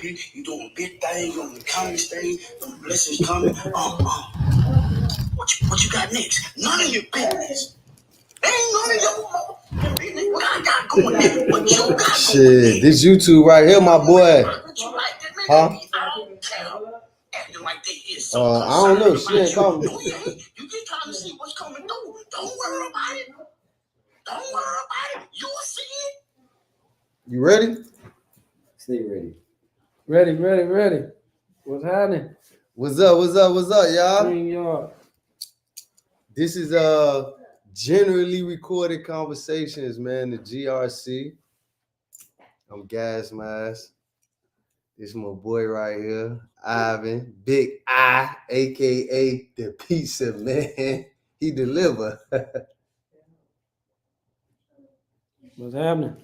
You doing big things, you on the comedy stage, the blessings coming. What you got next? None of your business. Ain't none of your business. What I got going there? What you got shit, going there? This YouTube right here, my boy. Huh? Acting like they is I don't know. She ain't calling me. No, you ain't. You just trying to see what's coming through. Don't worry about it. Don't worry about it. You'll see it. You ready? Stay ready. Ready. What's happening? What's up, y'all? Bring y'all. This is generally recorded conversations, man. The GRC. I'm Gas Mask. This is my boy right here, Ivan, Big I, aka the Pizza Man. He deliver. What's happening?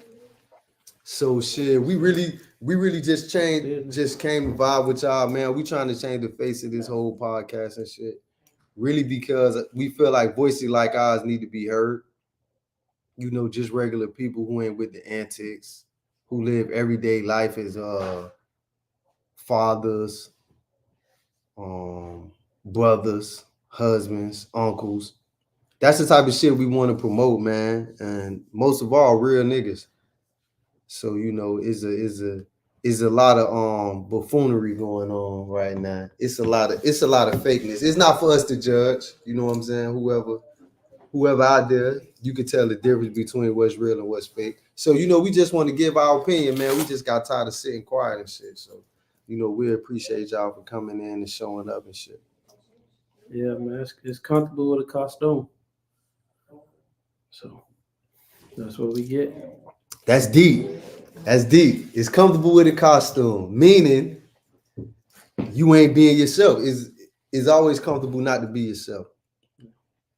So shit, we really just came to vibe with y'all, man. We trying to change the face of this whole podcast and shit. Really, because we feel like voices like ours need to be heard. You know, just regular people who ain't with the antics, who live everyday life as fathers, brothers, husbands, uncles. That's the type of shit we want to promote, man. And most of all, real niggas. So, you know, is a lot of buffoonery going on right now. It's a lot of fakeness. It's not for us to judge. You know what I'm saying? Whoever out there, you can tell the difference between what's real and what's fake. So, you know, we just want to give our opinion, man. We just got tired of sitting quiet and shit. So, you know, we appreciate y'all for coming in and showing up and shit. Yeah, man, it's comfortable with a costume. So that's what we get. That's deep. It's comfortable with a costume, meaning you ain't being yourself. It's always comfortable not to be yourself.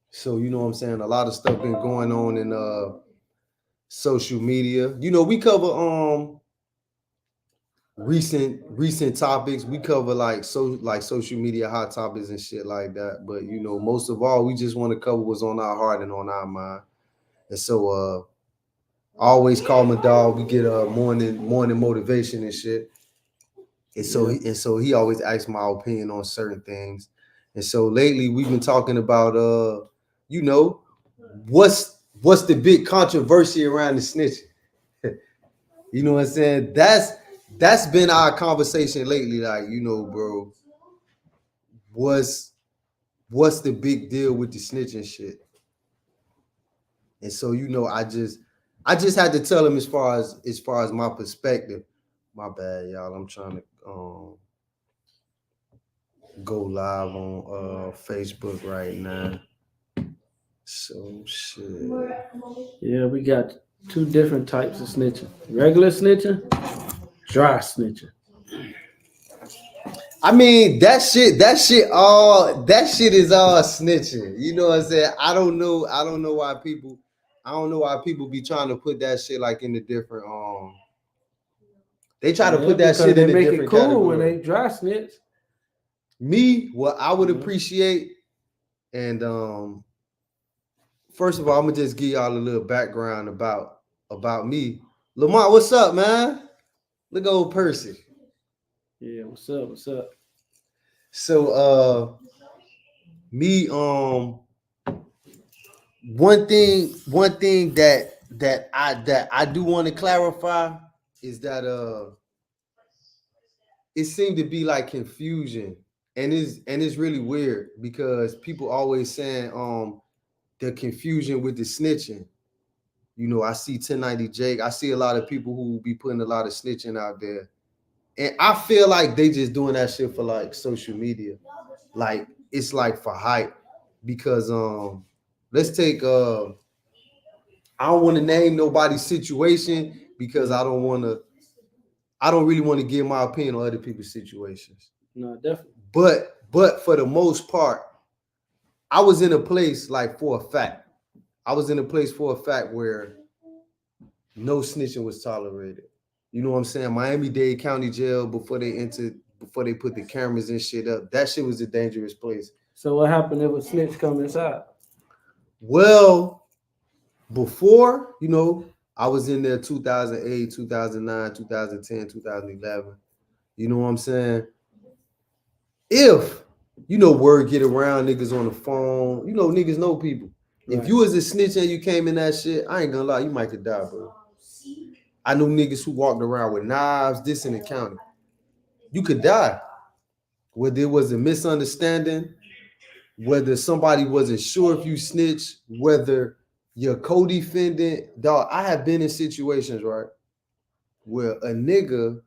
So, you know what I'm saying? A lot of stuff been going on in social media. You know, we cover recent topics. We cover like social media hot topics and shit like that. But you know, most of all, we just want to cover what's on our heart and on our mind. And so I always call my dog. We get a morning motivation and shit. And so he always asks my opinion on certain things. And so lately we've been talking about you know, what's the big controversy around the snitching? You know what I'm saying? That's been our conversation lately. Like, you know, bro, what's the big deal with the snitching shit? And so, you know, I just had to tell him as far as my perspective. My bad, y'all. I'm trying to go live on Facebook right now. So shit. Yeah, we got two different types of snitching. Regular snitching, dry snitching. I mean, that shit is all snitching. You know what I'm saying? I don't know why people be trying to put that shit like in the different they try to put that shit in a different category. They make it cool when they dry snitch. Me, what I would appreciate, and first of all, I'm gonna just give y'all a little background about me. Lamont, what's up, man? Look at old Percy. Yeah, what's up? So me, one thing that I do want to clarify is that it seemed to be like confusion, and it's really weird because people always saying the confusion with the snitching. You know, I see 1090 Jake. I see a lot of people who be putting a lot of snitching out there. And I feel like they just doing that shit for like social media. Like it's like for hype. Because let's take I don't want to name nobody's situation because I don't really want to give my opinion on other people's situations. No, definitely. But for the most part, I was in a place like for a fact. I was in a place for a fact where no snitching was tolerated. You know what I'm saying? Miami-Dade County Jail before they put the cameras and shit up. That shit was a dangerous place. So what happened if a snitch come inside? Well, before, you know, I was in there 2008, 2009, 2010, 2011. You know what I'm saying? If you know word get around, niggas on the phone, you know niggas know people. Right. If you was a snitch and you came in that shit, I ain't gonna lie, you might could die, bro. I know niggas who walked around with knives, this in the county. You could die. Whether it was a misunderstanding, whether somebody wasn't sure if you snitched, whether your co-defendant, dog. I have been in situations, right, where a nigga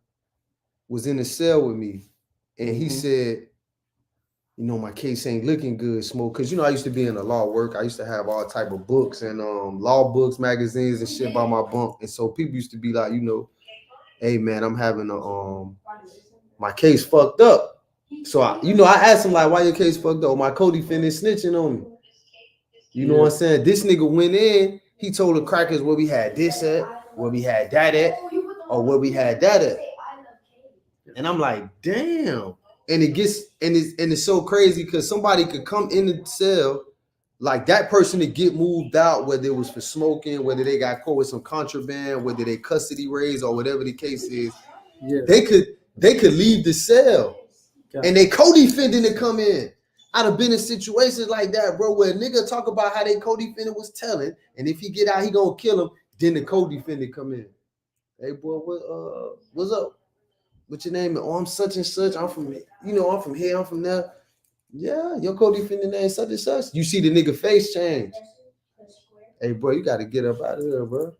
was in a cell with me and he said, you know, my case ain't looking good, Smoke. Cause you know, I used to be in the law work. I used to have all type of books and law books, magazines and shit by my bunk. And so people used to be like, you know, hey man, I'm having my case fucked up. So I asked him like, why your case fucked up? My co-defendant snitching on me. You know what I'm saying? This nigga went in, he told the crackers where we had this at, where we had that at, or where we had that at. And I'm like, damn. And it gets it's so crazy because somebody could come in the cell, like that person to get moved out, whether it was for smoking, whether they got caught with some contraband, whether they custody raised or whatever the case is. Yeah. They could leave the cell and they co-defendant to come in. I'd have been in situations like that, bro, where a nigga talk about how they co-defendant was telling, and if he get out, he gonna kill him. Then the co-defendant come in. Hey, boy, what's up? What's your name? Oh, I'm such and such. I'm from, I'm from here. I'm from there. Yeah, your co-defendant name such and such. You see the nigga face change. Hey, bro, you got to get up out of there, bro.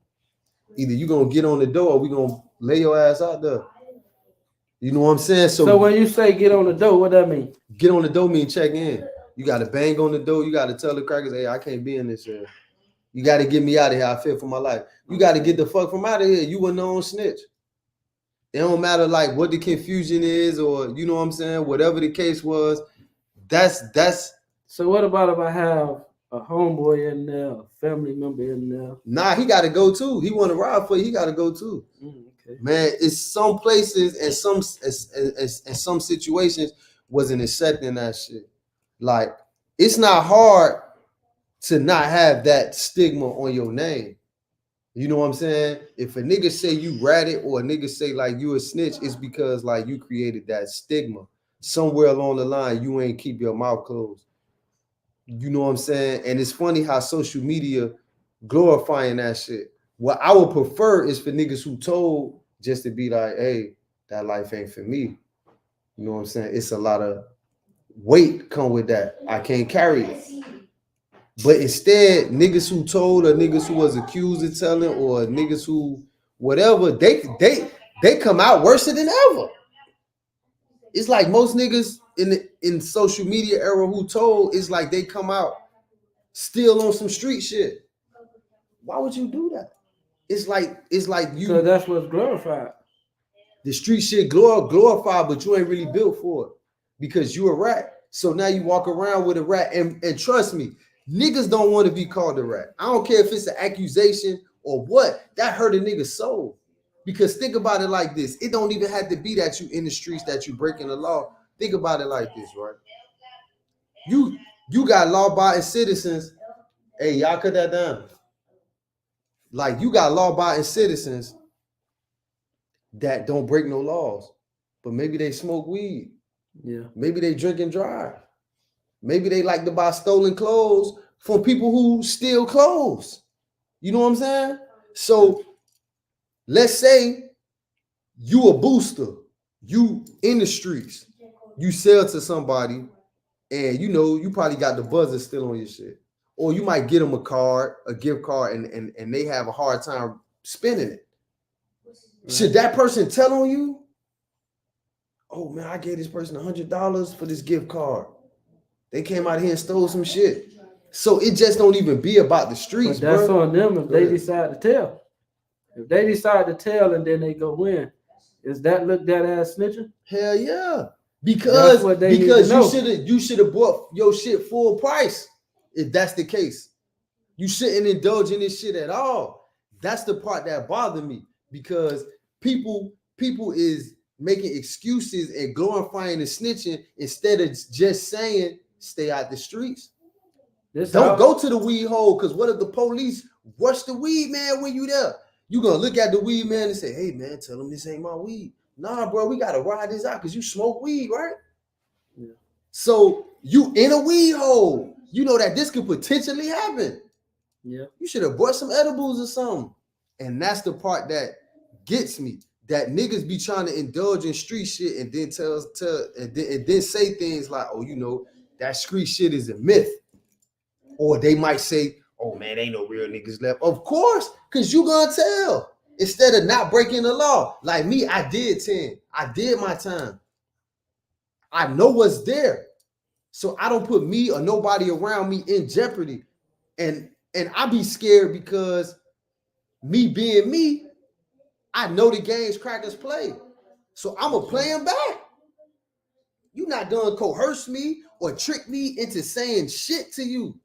Either you gonna get on the door or we gonna lay your ass out there. You know what I'm saying? So when you say get on the door, what that mean? Get on the door mean check in. You got to bang on the door. You got to tell the crackers, hey, I can't be in this here. You got to get me out of here. I fear for my life. You got to get the fuck from out of here. You a known snitch. It don't matter like what the confusion is or you know what I'm saying, whatever the case was. That's. So what about if I have a homeboy in there, a family member in there? Nah, he got to go too. He want to ride for you. He got to go too. Okay. Man, it's some places and some situations wasn't accepting that shit. Like it's not hard to not have that stigma on your name. You know what I'm saying? If a nigga say you ratted or a nigga say like you a snitch, it's because like you created that stigma. Somewhere along the line, you ain't keep your mouth closed. You know what I'm saying? And it's funny how social media glorifying that shit. What I would prefer is for niggas who told just to be like, hey, that life ain't for me. You know what I'm saying? It's a lot of weight come with that. I can't carry it. But instead, niggas who told or niggas who was accused of telling or niggas who whatever, they come out worse than ever. It's like most niggas in social media era who told, it's like they come out still on some street shit. Why would you do that? It's like you. So that's what's glorified. The street shit glorified, but you ain't really built for it because you a rat. So now you walk around with a rat, and trust me, niggas don't want to be called a rat. I don't care if it's an accusation or what. That hurt a nigga's soul. Because think about it like this. It don't even have to be that you in the streets, that you breaking the law. Think about it like this, right? You got law-abiding citizens. Hey, y'all cut that down. Like you got law-abiding citizens that don't break no laws, but maybe they smoke weed. Yeah. Maybe they drink and drive. Maybe they like to buy stolen clothes from people who steal clothes. You know what I'm saying? So let's say you a booster, you in the streets, you sell to somebody, and you probably got the buzzer still on your shit. Or you might get them a gift card, and they have a hard time spending it. Should that person tell on you? Oh man, I gave this person $100 for this gift card. They came out here and stole some shit. So it just don't even be about the streets, but that's bro. on them if they decide to tell. If they decide to tell and then they go in, is that looked at as snitching? Hell yeah. Because you should have bought your shit full price if that's the case. You shouldn't indulge in this shit at all. That's the part that bothered me because people is making excuses and glorifying the snitching instead of just saying stay out the streets. Don't go to the weed hole because what if the police rush the weed man when you there? You gonna look at the weed man and say, hey man, tell him this ain't my weed. Nah, bro, we gotta ride this out because you smoke weed, right? Yeah. So you in a weed hole. You know that this could potentially happen. Yeah. You should have bought some edibles or something. And that's the part that gets me. That niggas be trying to indulge in street shit and then and then say things like, oh, you know, that street shit is a myth. Or they might say, oh man, ain't no real niggas left. Of course, because you gonna tell. Instead of not breaking the law. Like me, I did 10. I did my time. I know what's there. So I don't put me or nobody around me in jeopardy. And I be scared because me being me, I know the games crackers play. So I'm going to play them back. You not done coerce me or trick me into saying shit to you.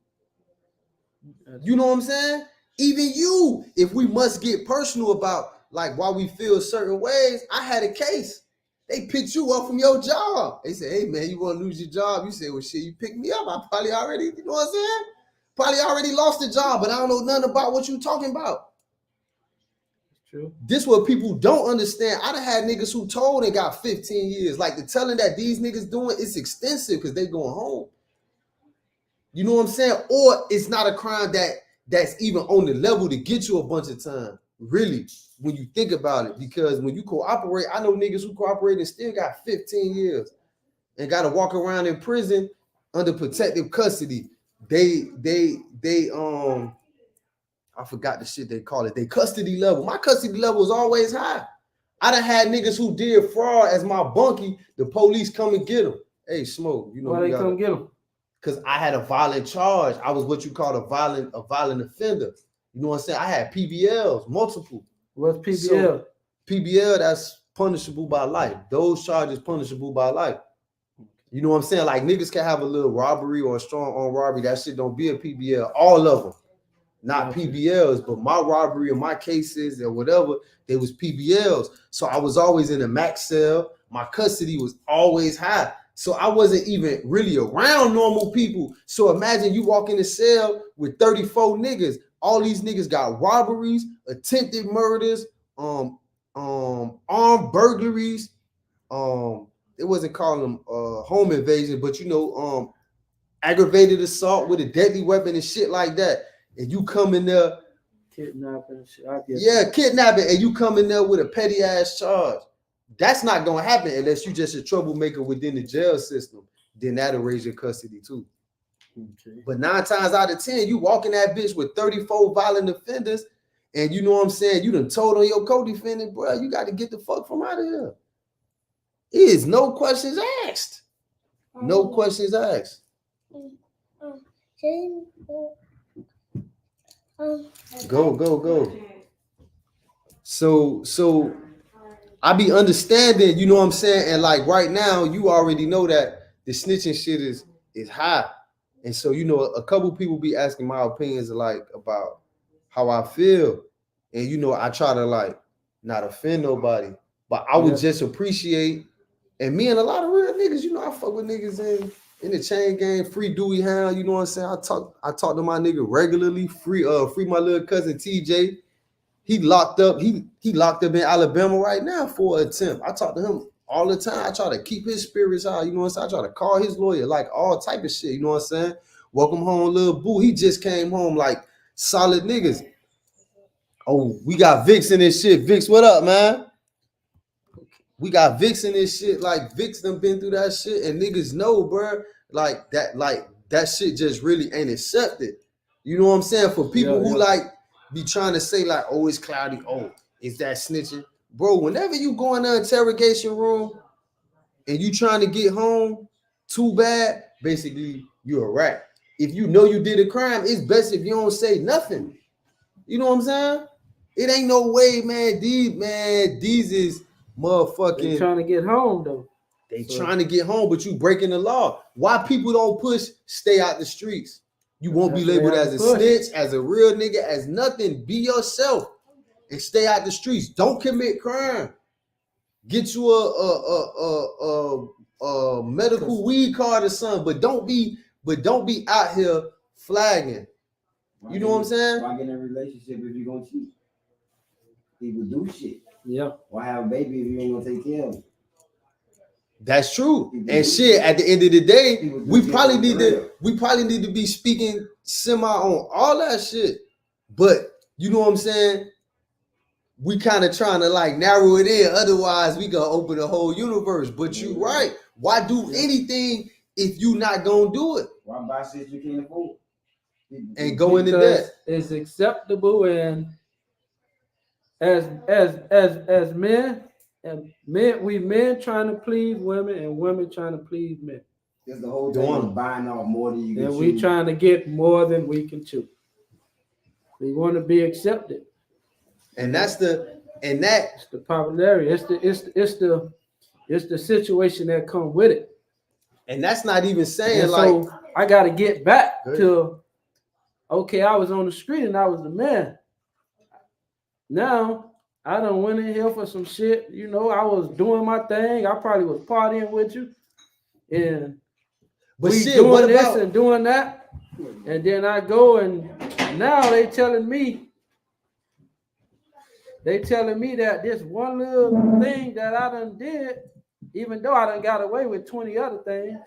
You know what I'm saying? Even you, if we must get personal about like why we feel certain ways, I had a case. They picked you up from your job. They said, hey man, you want to lose your job? You say, well shit, you picked me up. I probably already, you know what I'm saying? Probably already lost the job, but I don't know nothing about what you talking about. True. This what people don't understand. I done had niggas who told and got 15 years. Like the telling that these niggas doing, it's extensive because they going home. You know what I'm saying? Or it's not a crime that's even on the level to get you a bunch of time. Really, when you think about it, because when you cooperate, I know niggas who cooperate and still got 15 years and got to walk around in prison under protective custody. They I forgot the shit they call it. They custody level. My custody level is always high. I done had niggas who did fraud as my bunkie. The police come and get them. Hey, Smoke, you know why they come get them? Because I had a violent charge. I was what you call a violent offender. You know what I'm saying? I had PBLs, multiple. What's PBL? So, PBL, that's punishable by life. Those charges punishable by life. You know what I'm saying? Like niggas can have a little robbery or a strong armed robbery. That shit don't be a PBL. All of them. Not PBLs, but my robbery or my cases or whatever, they was PBLs. So I was always in a max cell. My custody was always high. So I wasn't even really around normal people. So imagine you walk in a cell with 34 niggas. All these niggas got robberies, attempted murders, armed burglaries. It wasn't calling them home invasion, but you know, aggravated assault with a deadly weapon and shit like that. And you come in there, kidnapping and shit. Kidnapping, and you come in there with a petty ass charge. That's not gonna happen unless you just a troublemaker within the jail system. Then that'll raise your custody too. Okay. But 9 times out of 10, you walk in that bitch with 34 violent offenders, and you know what I'm saying? You done told on your co-defendant, bro, you got to get the fuck from out of here. It is no questions asked. No questions asked. Go. So I be understanding, you know what I'm saying? And like right now, you already know that the snitching shit is high. And so, you know, a couple people be asking my opinions like about how I feel. And you know, I try to like not offend nobody, but I would just appreciate, and me and a lot of real niggas, you know, I fuck with niggas in the chain gang, free Dewey Hound, you know what I'm saying? I talk to my nigga regularly, free my little cousin TJ. He locked up in Alabama right now for an attempt. I talk to him all the time. I try to keep his spirits high, you know what I'm saying? I try to call his lawyer, like all type of shit, you know what I'm saying? Welcome home, little boo. He just came home like solid niggas. Oh, we got Vix in this shit. Vix, what up, man? We got Vix in this shit. Like Vix done been through that shit, and niggas know, bro. Like that shit just really ain't accepted. You know what I'm saying? For people who like be trying to say like, oh, it's cloudy. Oh, is that snitching? Bro, whenever you go in the interrogation room and you trying to get home too bad, basically you're a rat. If you know you did a crime, it's best if you don't say nothing. You know what I'm saying? It ain't no way, man. These is motherfucking. They trying to get home though. They trying to get home, but you breaking the law. Why people don't push? Stay out the streets. You won't be labeled as a snitch, as a real nigga, as nothing. Be yourself and stay out the streets. Don't commit crime. Get you a medical weed card or something, but don't be out here flagging. You know what I'm saying? Why get in a relationship if you're gonna cheat? People do shit. Yeah. Why have a baby if you ain't gonna take care of it? That's true. And shit, at the end of the day, we probably need to be speaking semi on all that shit. But you know what I'm saying? We kind of trying to like narrow it in. Otherwise, we gonna open the whole universe. But you right. Why do anything if you not gonna do it? Why buy shit you can't afford? And go into Because that. it's acceptable, and as men, and we men trying to please women, and women trying to please men. It's the whole thing of buying off more than you can And chew. we trying to get more than we can chew. We want to be accepted. And that's the It's the popularity. It's the situation that come with it. and that's not even saying And like so I got to get back to, okay, I was on the street and I was the man. Now I done went in here for some shit. You know, I was doing my thing. I probably was partying with you, and but we shit, doing what this about and doing that, and then I go and now they telling me that this one little thing that I done did, even though I done got away with 20 other things,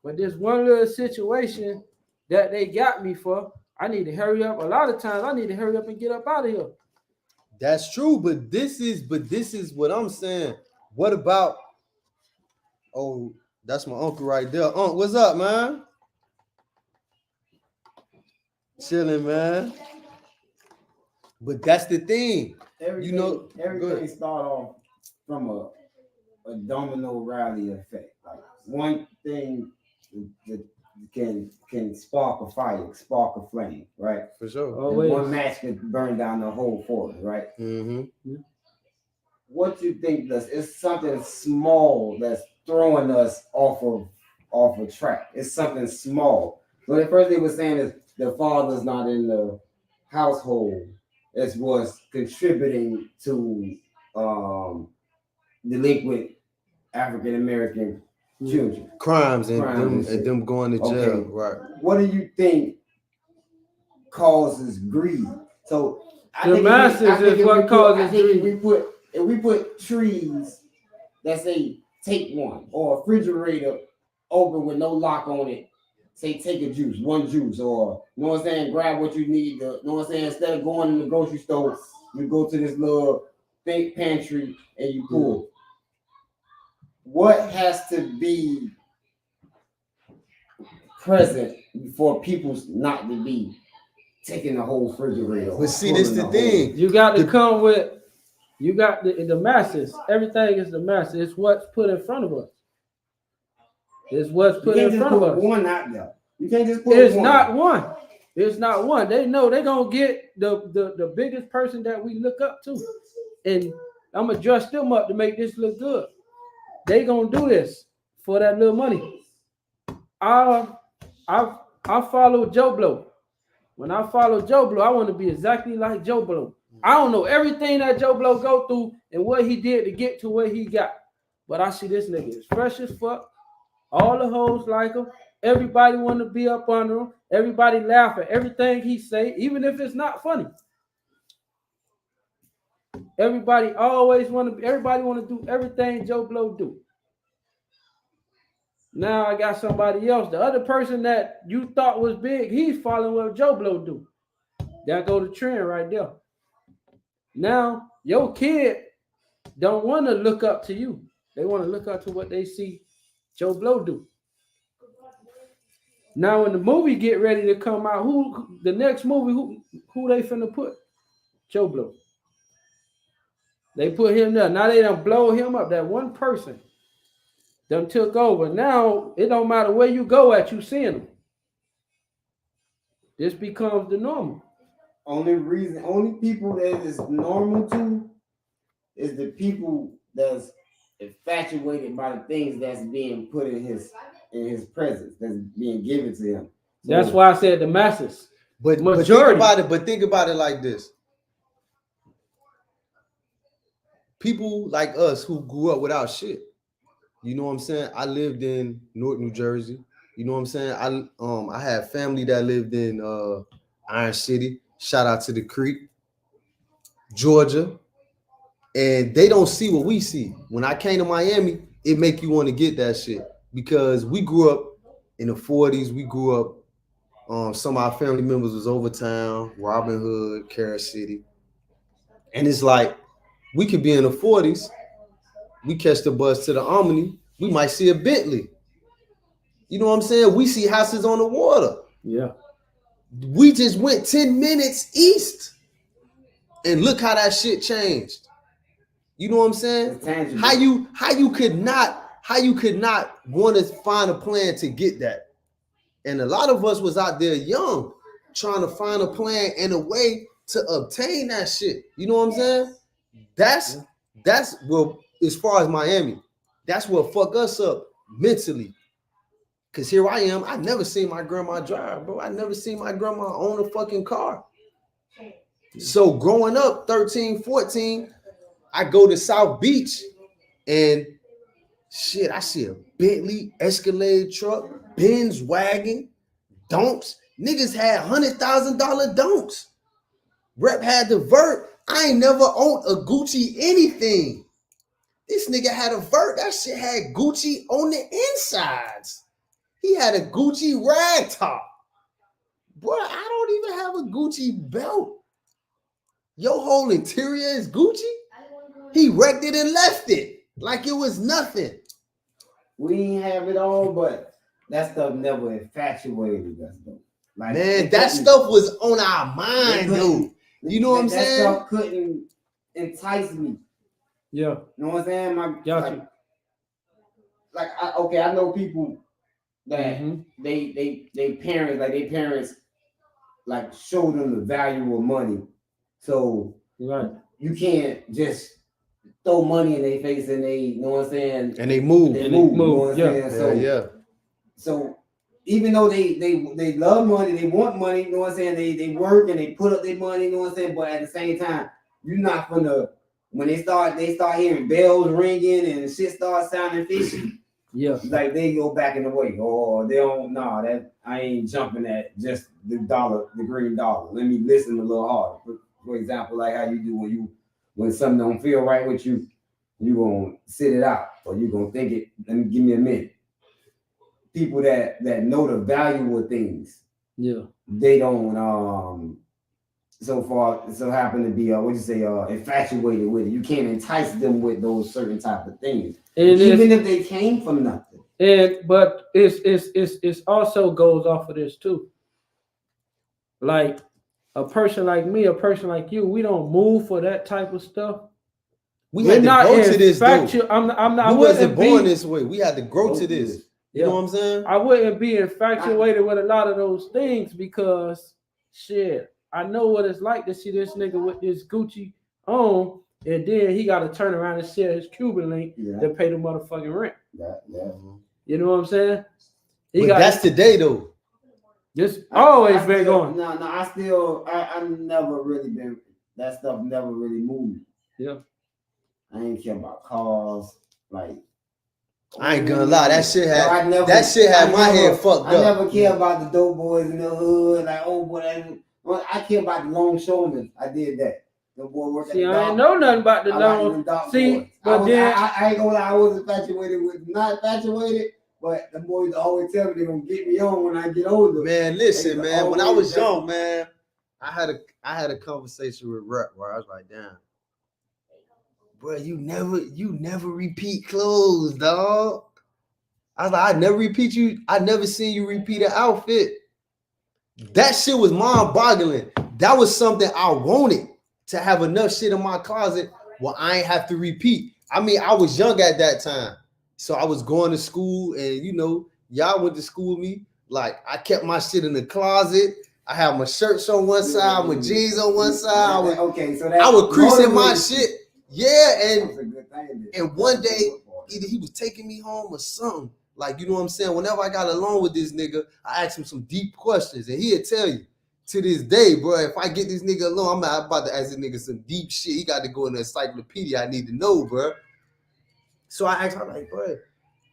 but this one little situation that they got me for, I need to hurry up. A lot of times I need to hurry up and get up out of here. that's true, but this is what I'm saying. What about that's my uncle right there. Uncle, what's up, man? Chilling, man. But that's the thing. Everything start off from a domino rally effect. Like one thing that can spark a fire, spark a flame, right? For sure. Always. One match can burn down the whole forest, right? Mm-hmm. What you think it's something small that's throwing us off a track. It's something small. So the first thing we're saying is the father's not in the household. It's what's contributing to delinquent African American children. Crimes and them going to jail. Okay. Right. What do you think causes greed? So The masses is what causes greed. If we put trees that say take one, or a refrigerator open with no lock on it, say take a juice, one juice, or you know what I'm saying, grab what you need. You know what I'm saying? Instead of going in the grocery store, you go to this little big pantry and you pull. What has to be present for people not to be taking the whole refrigerator? But see, this the thing. You got to come with. You got the masses. Everything is the masses. It's what's put in front of us. It's what's put in front of us. One out there. You can't just put It's one. not one. It's not one. They know they're gonna get the biggest person that we look up to, and I'm gonna dress them up to make this look good. They gonna do this for that little money. I follow Joe Blow. When I follow Joe Blow, I want to be exactly like Joe Blow. I don't know everything that Joe Blow go through and what he did to get to where he got, but I see this nigga is fresh as fuck. All the hoes like him. Everybody want to be up under him. Everybody laugh at everything he say, even if it's not funny. Everybody want to do everything Joe Blow do. Now I got somebody else. The other person that you thought was big, he's following what Joe Blow do. That go the trend right there. Now your kid don't want to look up to you. They want to look up to what they see Joe Blow do. Now when the movie get ready to come out, who they finna put? Joe Blow. They put him there. Now they done blow him up. That one person done took over. Now it don't matter where you go at, you seeing them. This becomes the normal. Only people that is normal to is the people that's infatuated by the things that's being put in his presence, that's being given to him. So that's why I said the masses. But think about it like this. People like us who grew up without shit. You know what I'm saying? I lived in Newark, New Jersey. You know what I'm saying? I had family that lived in Iron City. Shout out to the Creek, Georgia. and they don't see what we see. When I came to Miami, it make you want to get that shit because we grew up in the 40s. We grew up. Some of our family members was over town, Robin Hood, Carol City, and it's like we could be in the 40s. We catch the bus to the Omni. We might see a Bentley. You know what I'm saying? We see houses on the water. Yeah. We just went 10 minutes east, and look how that shit changed. You know what I'm saying? How you could not want to find a plan to get that. And a lot of us was out there young, trying to find a plan and a way to obtain that shit. You know what I'm saying? That's well, as far as Miami, that's what fuck us up mentally. Cause here I am, I never seen my grandma drive, bro. I never seen my grandma own a fucking car. So growing up, 13, 14, I go to South Beach and shit, I see a Bentley Escalade truck, Benz wagon, donks. Niggas had $100,000 donks. Rep had the Vert. I ain't never owned a Gucci anything. This nigga had a Vert. That shit had Gucci on the insides. He had a Gucci rag top. Boy, I don't even have a Gucci belt. Your whole interior is Gucci? He wrecked it and left it like it was nothing. We ain't have it all, but that stuff never infatuated us, though. Like, man, that stuff was on our mind, though. You know what I'm saying? That stuff couldn't entice me. Yeah. You know what I'm saying? Gotcha. I know people that they parents like show them the value of money. So right. You can't just throw money in their face and they, you know what I'm saying? And they move. You know what I'm saying? So, so even though they love money, they want money, you know what I'm saying? They work and they put up their money, you know what I'm saying? But at the same time, you're not gonna, when they start hearing bells ringing and shit starts sounding fishy. Yeah, like they go back in the way, or they don't. No, that I ain't jumping at just the green dollar. Let me listen a little harder. For example, like how you do when something don't feel right with you, you gonna sit it out, or you gonna think it. Give me a minute. People that know the value of things, they don't so happen to be infatuated with it. You can't entice them with those certain type of things. And even if they came from nothing. But it's also goes off of this too. Like a person like me, a person like you, we don't move for that type of stuff. We had to grow to this, though. I'm not. We wasn't born this way. We had to grow to this. You know what I'm saying? I wouldn't be infatuated with a lot of those things because shit, I know what it's like to see this nigga with this Gucci on. And then he got to turn around and share his Cuban link to pay the motherfucking rent. You know what I'm saying? That's today, though. Just always been going. No, I never really been, that stuff never really moved me. Yeah. I ain't care about cars. Like, I ain't gonna lie, that shit had my head fucked up. I never care about the dope boys in the hood. Like, oh, boy, I care about the longshoremen. I did that. The boy worked at the I ain't know nothing about the long. See, but then I ain't gonna lie, I was not infatuated, but the boys always tell me they're gonna get me on when I get older. Man, listen, man. When I was young, man, I had a conversation with Rep where I was like, damn, bro, you never repeat clothes, dog. I was like, I never seen you repeat an outfit. That shit was mind-boggling. That was something I wanted. To have enough shit in my closet where I ain't have to repeat. I mean, I was young at that time. So I was going to school and, y'all went to school with me. Like, I kept my shit in the closet. I had my shirts on one side, my jeans on one side. I would crease in my shit. Yeah, and one day, either he was taking me home or something. Like, you know what I'm saying? Whenever I got along with this nigga, I asked him some deep questions. And he'd tell you. To this day, bro, if I get this nigga alone, I'm about to ask this nigga some deep shit. He got to go in the encyclopedia. I need to know, bro. So I asked him, like, bro,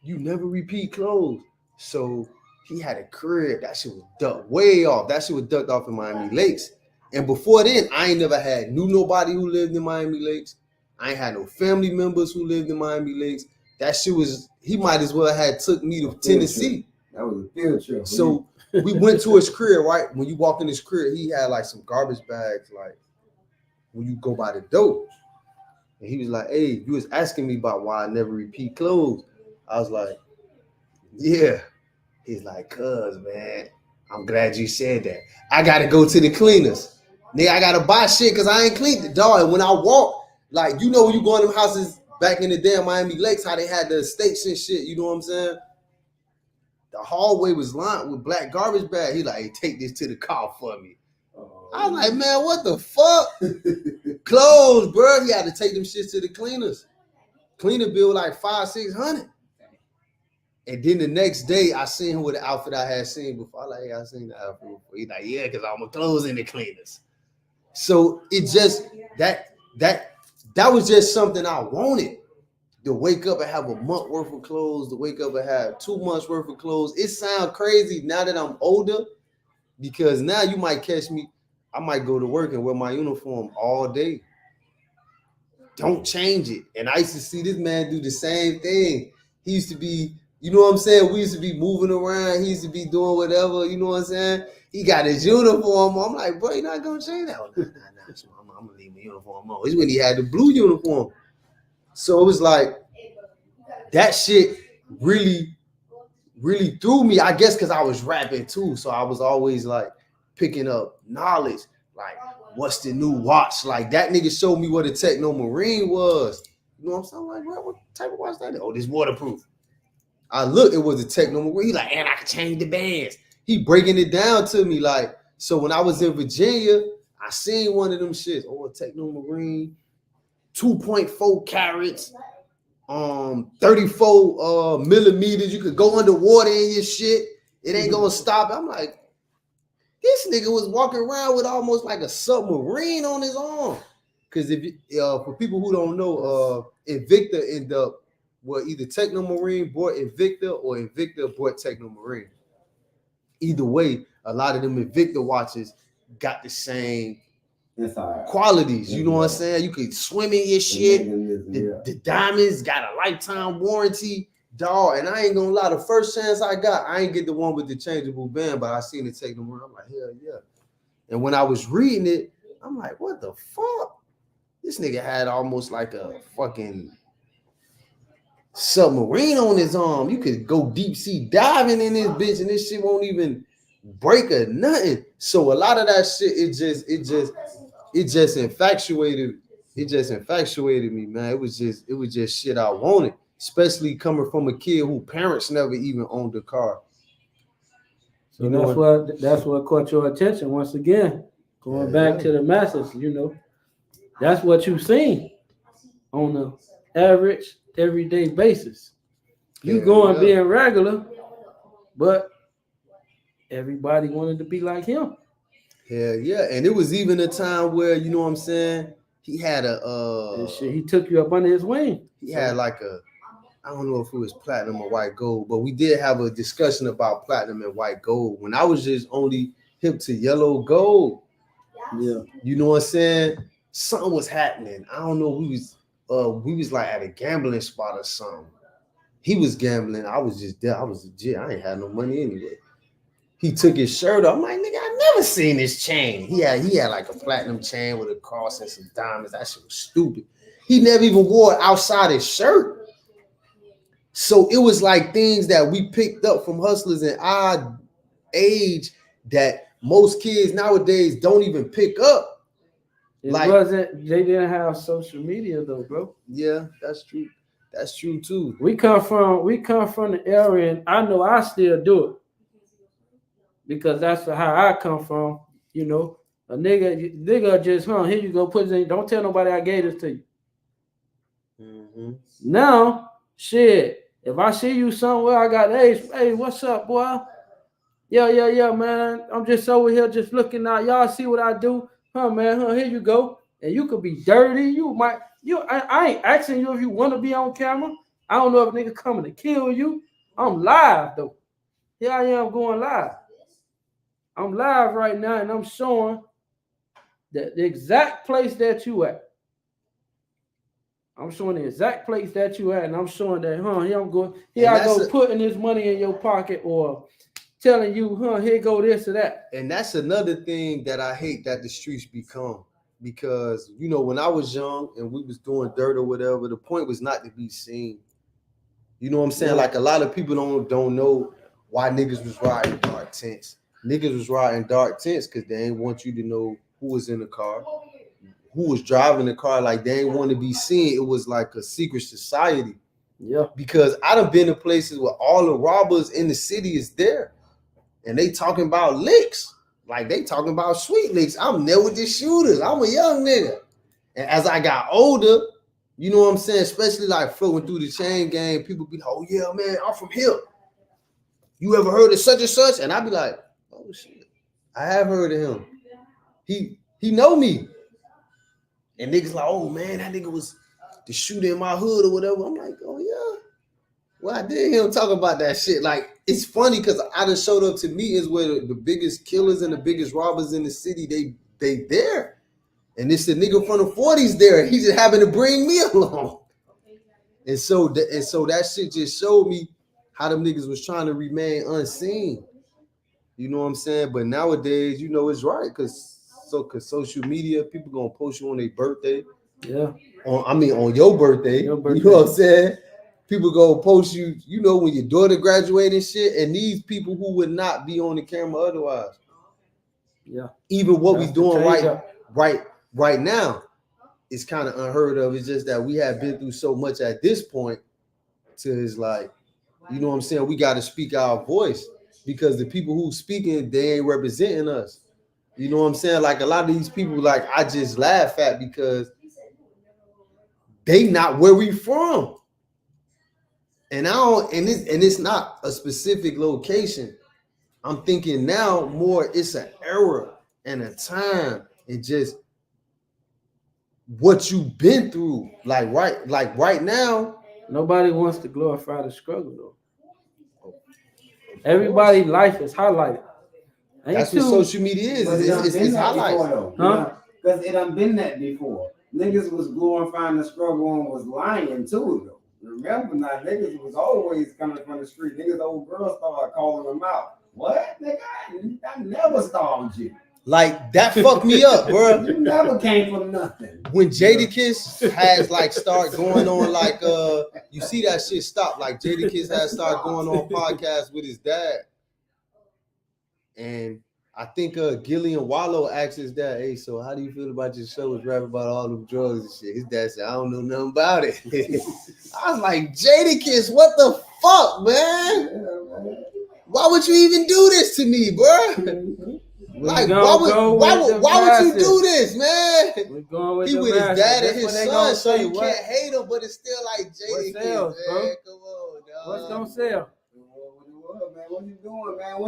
you never repeat clothes. So he had a crib. That shit was ducked way off. That shit was ducked off in Miami Lakes. And before then, I ain't never knew nobody who lived in Miami Lakes. I ain't had no family members who lived in Miami Lakes. That shit was, he might as well had took me to Tennessee. That was a field trip. So we went to his crib, right? When you walk in his crib, he had like some garbage bags, like when you go by the door. And he was like, hey, you was asking me about why I never repeat clothes. I was like, yeah. He's like, cuz, man, I'm glad you said that. I got to go to the cleaners. Nigga, I got to buy shit because I ain't cleaned it, dog. And when I walk, like, you know, when you go in them houses back in the day in Miami Lakes, how they had the estates and shit, you know what I'm saying? The hallway was lined with black garbage bag. He like, hey, take this to the car for me. I was like, man, what the fuck? Clothes, bro. He had to take them shits to the cleaners. Cleaner bill like $500-600. And then the next day, I seen him with the outfit I had seen before. I like, hey, I seen the outfit before. He's like, yeah, because all my clothes in the cleaners. So it just, that was just something I wanted. To wake up and have a month worth of clothes, to wake up and have 2 months worth of clothes. It sounds crazy now that I'm older, because now you might catch me, I might go to work and wear my uniform all day. Don't change it. And I used to see this man do the same thing. He used to be, you know what I'm saying? We used to be moving around. He used to be doing whatever, you know what I'm saying? He got his uniform. I'm like, bro, you're not going to change that. Oh, nah. I'm going to leave my uniform on. It's when he had the blue uniform. So it was like, that shit really, really threw me, I guess, because I was rapping too. So I was always like picking up knowledge, like what's the new watch? Like that nigga showed me what a Techno Marine was. You know what I'm saying? I'm like, bro, what type of watch that is? Oh, this waterproof. I looked, it was a Techno Marine. He like, and I can change the bands. He breaking it down to me. Like, so when I was in Virginia, I seen one of them shits. Oh, a Techno Marine, 2.4 carats. 34 millimeters. You could go underwater in your shit. It ain't gonna stop. I'm like, this nigga was walking around with almost like a submarine on his arm. Because if for people who don't know, Invicta ended up, well, either Techno Marine bought Invicta or Invicta bought Techno Marine. Either way, a lot of them Invicta watches got the same qualities, you know what I'm saying? You could swim in your shit. The diamonds got a lifetime warranty, dog. And I ain't gonna lie, the first chance I got, I ain't get the one with the changeable band, but I seen it take them around. I'm like, hell yeah. And when I was reading it, I'm like, what the fuck? This nigga had almost like a fucking submarine on his arm. You could go deep sea diving in this bitch, and this shit won't even break or nothing. So a lot of that shit, it just infatuated me, man. It was just shit I wanted, especially coming from a kid who parents never even owned a car. So that's what caught your attention once again. Going back to the masses, you know, that's what you've seen on the average everyday basis. You being regular, but everybody wanted to be like him. Hell yeah. And it was even a time where, you know what I'm saying, he had he took you up under his wing. He had like I don't know if it was platinum or white gold, but we did have a discussion about platinum and white gold when I was just only hip to yellow gold. Yeah. You know what I'm saying? Something was happening. I don't know. We was like at a gambling spot or something. He was gambling. I was just there. I was legit. I ain't had no money anyway. He took his shirt off. I'm like, nigga, I never seen this chain. He had like a platinum chain with a cross and some diamonds. That shit was stupid. He never even wore it outside his shirt. So it was like things that we picked up from hustlers in our age that most kids nowadays don't even pick up. They didn't have social media though, bro. Yeah, that's true. That's true too. We come from the area, and I know I still do it. Because that's how I come from, you know. A nigga just, here you go, put it in. Don't tell nobody I gave this to you. Mm-hmm. Now, shit, if I see you somewhere, I got, hey, what's up, boy? Yeah, man. I'm just over here just looking out. Y'all see what I do? Man, here you go. And you could be dirty. I ain't asking you if you want to be on camera. I don't know if nigga coming to kill you. I'm live, though. Here I am going live. I'm live right now, and I'm showing the exact place that you at. I'm showing the exact place that you at, and I'm showing that, here I'm going, And I that's go putting this money in your pocket, or telling you, here go this or that. And that's another thing that I hate that the streets become. Because, you know, when I was young and we was doing dirt or whatever, the point was not to be seen. You know what I'm saying? Yeah. Like a lot of people don't know why niggas was riding dark tents. Niggas was riding dark tents because they ain't want you to know who was in the car, who was driving the car. Like they ain't want to be seen. It was like a secret society. Yeah. Because I done been to places where all the robbers in the city is there. And they talking about licks. Like they talking about sweet licks. I'm there with the shooters. I'm a young nigga. And as I got older, you know what I'm saying? Especially like flowing through the chain gang, people be like, oh yeah, man, I'm from here. You ever heard of such and such? And I be like, oh shit, I have heard of him. He know me. And niggas like, oh man, that nigga was the shooter in my hood or whatever. I'm like, oh yeah. Well, I did hear him talk about that shit. Like, it's funny because I done showed up to meetings where the biggest killers and the biggest robbers in the city, they there. And it's the nigga from the 40s there. He just happened to bring me along. And so that shit just showed me how them niggas was trying to remain unseen. You know what I'm saying? But nowadays, you know, it's right because social media, people gonna post you on their birthday. Yeah. On your birthday. You know what I'm saying? People go post you, you know, when your daughter graduated and shit, and these people who would not be on the camera otherwise. Yeah. Even what we doing right now is kind of unheard of. It's just that we have been through so much at this point to it's like, you know what I'm saying? We got to speak our voice because the people who speaking, they ain't representing us. You know what I'm saying? Like a lot of these people, like I just laugh at because they not where we from. And it's not a specific location. I'm thinking now more it's an era and a time and just what you've been through. Like right now. Nobody wants to glorify the struggle though. Everybody's life is highlighted. That's what social media is. It's highlighted. Huh? Because it done been that before. Niggas was glorifying the struggle and was lying too though. Remember now, niggas was always coming from the street. Niggas, old girls started calling them out. What, nigga? I never starved you. Like that fucked me up, bro. You never came from nothing. When Jadakiss has like start going on like you see that shit stop. Like Jadakiss has started going on podcasts with his dad, and I think Gillian Wallow asked his dad, hey, so how do you feel about your show? Was rapping about all them drugs and shit. His dad said, I don't know nothing about it. I was like, Jadakiss, what the fuck, man? Why would you even do this to me, bro? Like, why would you do this, man? He with his dad and his son, so you can't hate him, but it's still like Jadakiss, man. Come on, dog. What's gonna sell? Man, what you doing, man?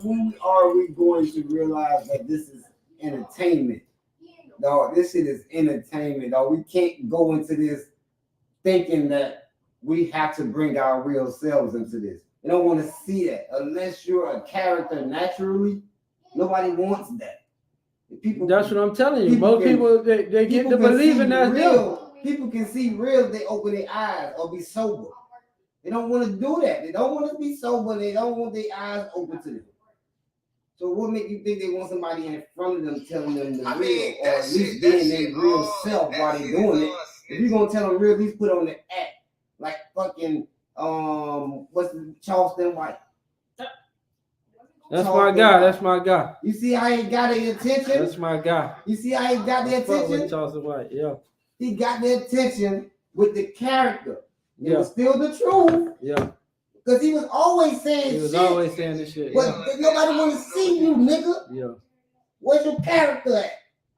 When are we going to realize that this is entertainment? Dog, this shit is entertainment, dog. We can't go into this thinking that we have to bring our real selves into this. They don't want to see that. Unless you're a character naturally, nobody wants that. That's what I'm telling you. Most people, they get to believing that's real. People can see real, they open their eyes or be sober. They don't want to do that. They don't want to be sober. They don't want their eyes open to them. So what make you think they want somebody in front of them telling them the real, or at least being their real self while they're doing it? If you're gonna tell them real, at least put on the act like fucking what's the Charleston White? That's my guy. That's my guy. You see how he got their attention? That's my guy. You see how he got their attention? Charleston White, yeah. He got their attention with the character. It Yeah. was still the truth. Yeah. Because he was always saying He was shit. always saying this shit. But Yeah. nobody want to see you, nigga. Yeah. Where's your character at?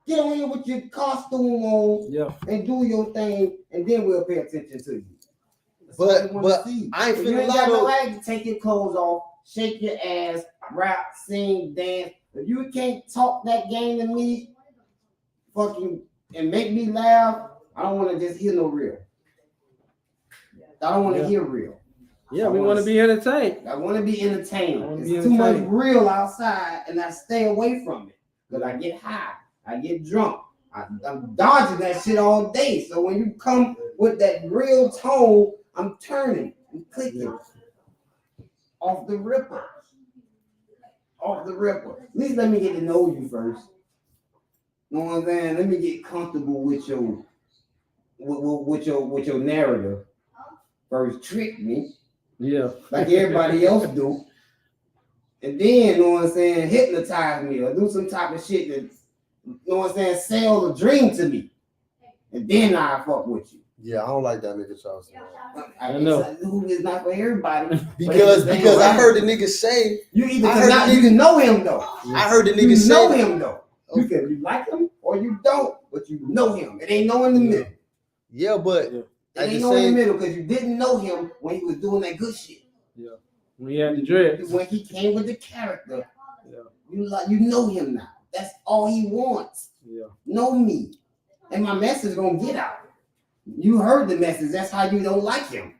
Get on here with your costume on Yeah. and do your thing, and then we'll pay attention to you. That's all But they wanna see. I ain't If you finna ain't got no lie act, take your clothes off, shake your ass, rap, sing, dance. If you can't talk that game to me, fucking, and make me laugh, I don't want to just hear no real. I don't want to hear real. Yeah, we want to be entertained. I want to be entertained. I wanna There's be too much entertained. real outside, and I stay away from it because I get high, I get drunk, I'm dodging that shit all day. So when you come with that real tone, I'm turning and clicking off the ripper. Off the ripper. At least let me get to know you first. You know what I'm saying? Let me get comfortable with your narrative. First trick me. Yeah. Like everybody else do. And then, you know what I'm saying, hypnotize me or do some type of shit that, you know what I'm saying, sell a dream to me. And then I fuck with you. Yeah, I don't like that nigga Charles. I know. It's not for everybody. Because I heard the nigga say you either you know him though. I heard the nigga you say know him though. You like him or you don't, but you know him. It ain't no in the middle. Yeah, but it ain't no in the middle because you didn't know him when he was doing that good shit. Yeah. When he had the dreads. When he came with the character, you know him now. That's all he wants. Yeah. Know me. And my message gonna get out. You heard the message. That's how you don't like him.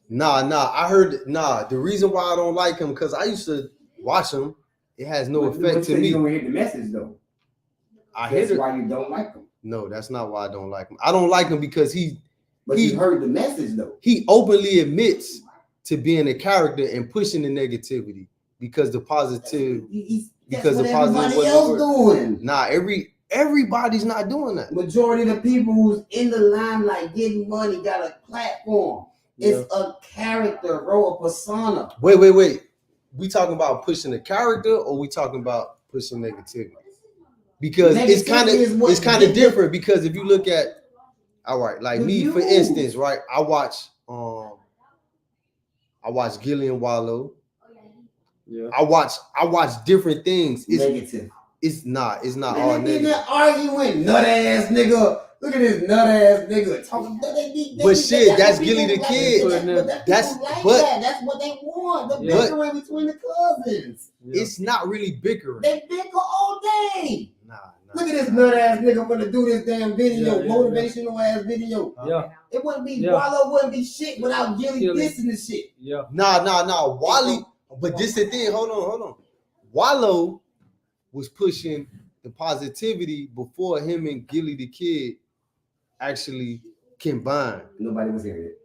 Nah. I heard. The reason why I don't like him because I used to watch him. It has no effect to me. You don't hear the message though. That's why you don't like him. No, that's not why I don't like him. I don't like him because But you heard the message though. He openly admits to being a character and pushing the negativity because the positive. That's what everybody else doing. Nah, everybody's not doing that. Majority of the people who's in the limelight getting money got a platform. Yeah. It's a character, bro, a persona. Wait. We talking about pushing the character or we talking about pushing negativity? Because it's kind of different. Because if you look at, all right, like me, for instance, right, I watch Gillian Wallow. Yeah. I watch different things. It's negative. It's not all negative. Arguing, nut ass nigga. Look at this nut ass nigga talking. But shit, that's Gilly the Kid. That's what they want. The bickering between the cousins. Yeah. It's not really bickering. They bicker all day. Nah. Look at this nut ass nigga gonna do this damn video, motivational ass video. Yeah. It wouldn't be Wallow wouldn't be shit without Gilly dissing the shit. Yeah. Nah. Wally, but this the thing. Hold on. Wallow was pushing the positivity before him and Gilly the Kid actually combined. Nobody was hearing it.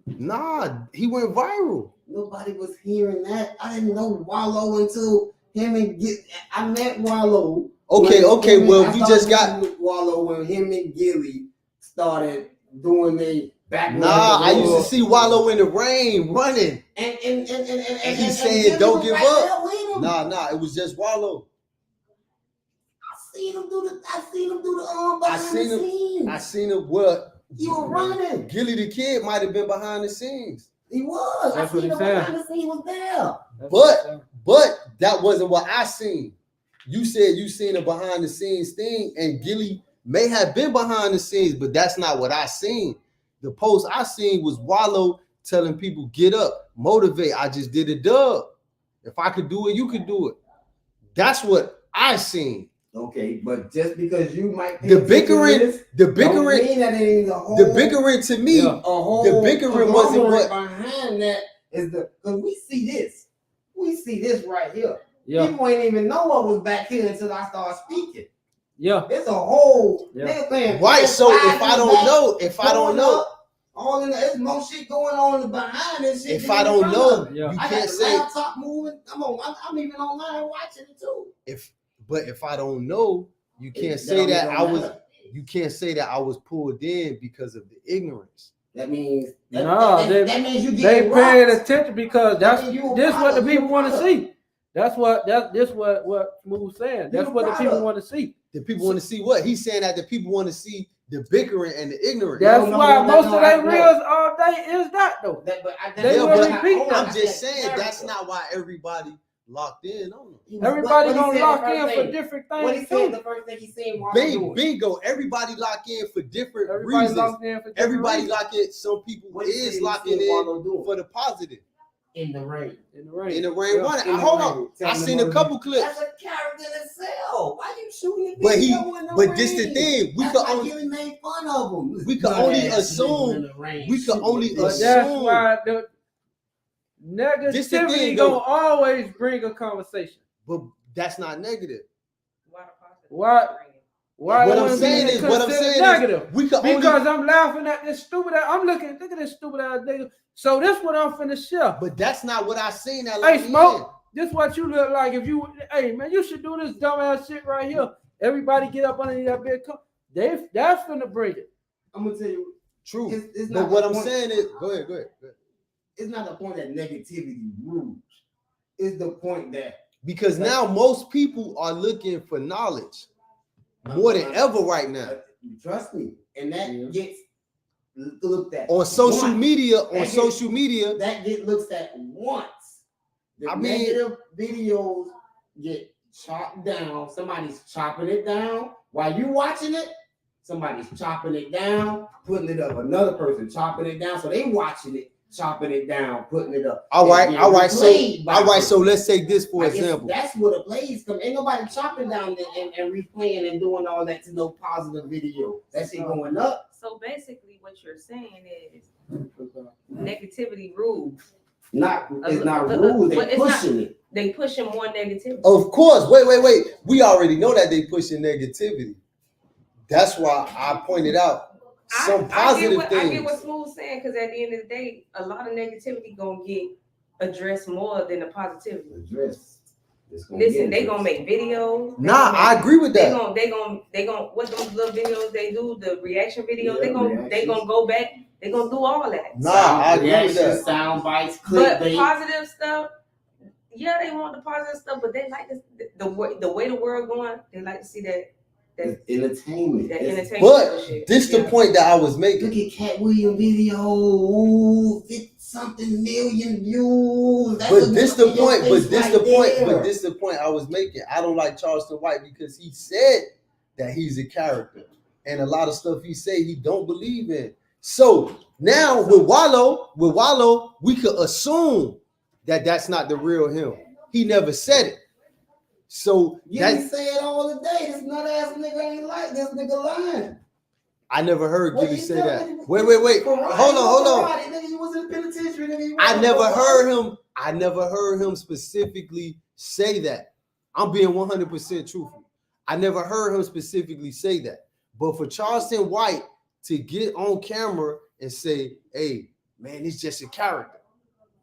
Nah, he went viral. Nobody was hearing that. I didn't know Wallow until him and I met Wallow. Okay. Well, we just got Wallow when him and Gilly started doing the back. Nah, I used to see Wallow in the rain running, and he said, "Don't give up." Nah, it was just Wallow. I seen him do the behind the scenes. I seen him. What? You were running. Gilly the Kid might have been behind the scenes. He was. That's I seen him behind the scenes. He was there. But that wasn't what I seen. You said you seen a behind the scenes thing, and Gilly may have been behind the scenes, but that's not what I seen. The post I seen was Wallow telling people, "Get up, motivate. I just did a dub. If I could do it, you could do it." That's what I seen. Okay, but just because you might the bickering to me, the bickering wasn't what behind that is because we see this right here. Yeah. People ain't even know what was back here until I started speaking. Yeah, it's a whole thing. Right. So if I don't know, all in there's more shit going on behind this shit. If I don't know, you I can't got the say laptop moving. I'm even online watching it too. But if I don't know, you can't say that I was. You can't say that I was pulled in because of the ignorance. That means that means you they paying attention because this what the people want to see. That's what Smooth saying. That's what the people want to see. The people want to see what he's saying, that the people want to see the bickering and the ignorance. That's why most of their reels all day is that though. I'm just saying that's not why everybody locked in on him. Everybody gonna lock in for different things. What he said the first thing he said. Bingo. Everybody lock in for different reasons. Everybody lock in. Some people is locking in for the positive. In the rain. Hold on. I seen a couple clips. That's a character in itself. Why you shooting at But this the thing. We could only made fun of him. We could only assume. That's why the negativity gonna always bring a conversation. But that's not negative. Why? Why What it I'm wouldn't be saying is, considered negative? we could only. Because I'm laughing at this stupid ass. I'm looking, look at this stupid ass nigga. So this what I'm finna share. But that's not what I seen. That Hey, Smoke, this what you look like if you. Hey man, you should do this dumbass shit right here. Everybody get up underneath that big cup. That's finna break it. I'm gonna tell you, True. it's But not what the I'm point- saying is, go ahead. It's not the point that negativity rules. It's the point that Because now most people are looking for knowledge more than ever right now. Trust me, and that gets looked at On social once. media, That get looked at once. The I mean- negative videos get chopped down. Somebody's chopping it down while you watching it. Somebody's chopping it down, putting it up. Another person chopping it down, so they watching it, chopping it down, putting it up. all right. Replayed by So people. let's take this for I guess example. that's where the plays come. Ain't nobody chopping down and replaying and doing all that to no positive video. That shit going up. So basically, what you're saying is negativity rules. It's not rules. They But it's not- pushing it. They pushing more negativity. Of course. Wait. We already know that they pushing negativity. That's why I pointed out some positive I things. get what Smooth's saying, because at the end of the day, a lot of negativity gonna get addressed more than the positivity. Address. Listen, they gonna make videos. Nah, I agree with They that. gonna what those little videos they do, the reaction videos, Yeah, they gonna go back, they gonna do all that. Nah, I agree with that. Sound bites, But clickbait. positive stuff, yeah, they want the positive stuff, but they like the way the world going, they like to see that Entertainment. entertainment But shit. this the point that I was making. Look at Cat Williams video. Ooh, 50-something million views. That's But this the enough in your point. face But this right the point. there. But this the point I was making. I don't like Charleston White because he said that he's a character, and a lot of stuff he say he don't believe in. So now with Wallow, we could assume that that's not the real him. He never said it. So You that's say it all the day. This nut ass nigga ain't like this nigga lying. I never heard What Gilly you say tell that. me? Wait. Karate, Hold on. karate, nigga, you was in the penitentiary, nigga. You I wasn't never karate. heard him specifically say that. I'm being 100% truthful. I never heard him specifically say that. But for Charleston White to get on camera and say, hey, man, it's just a character.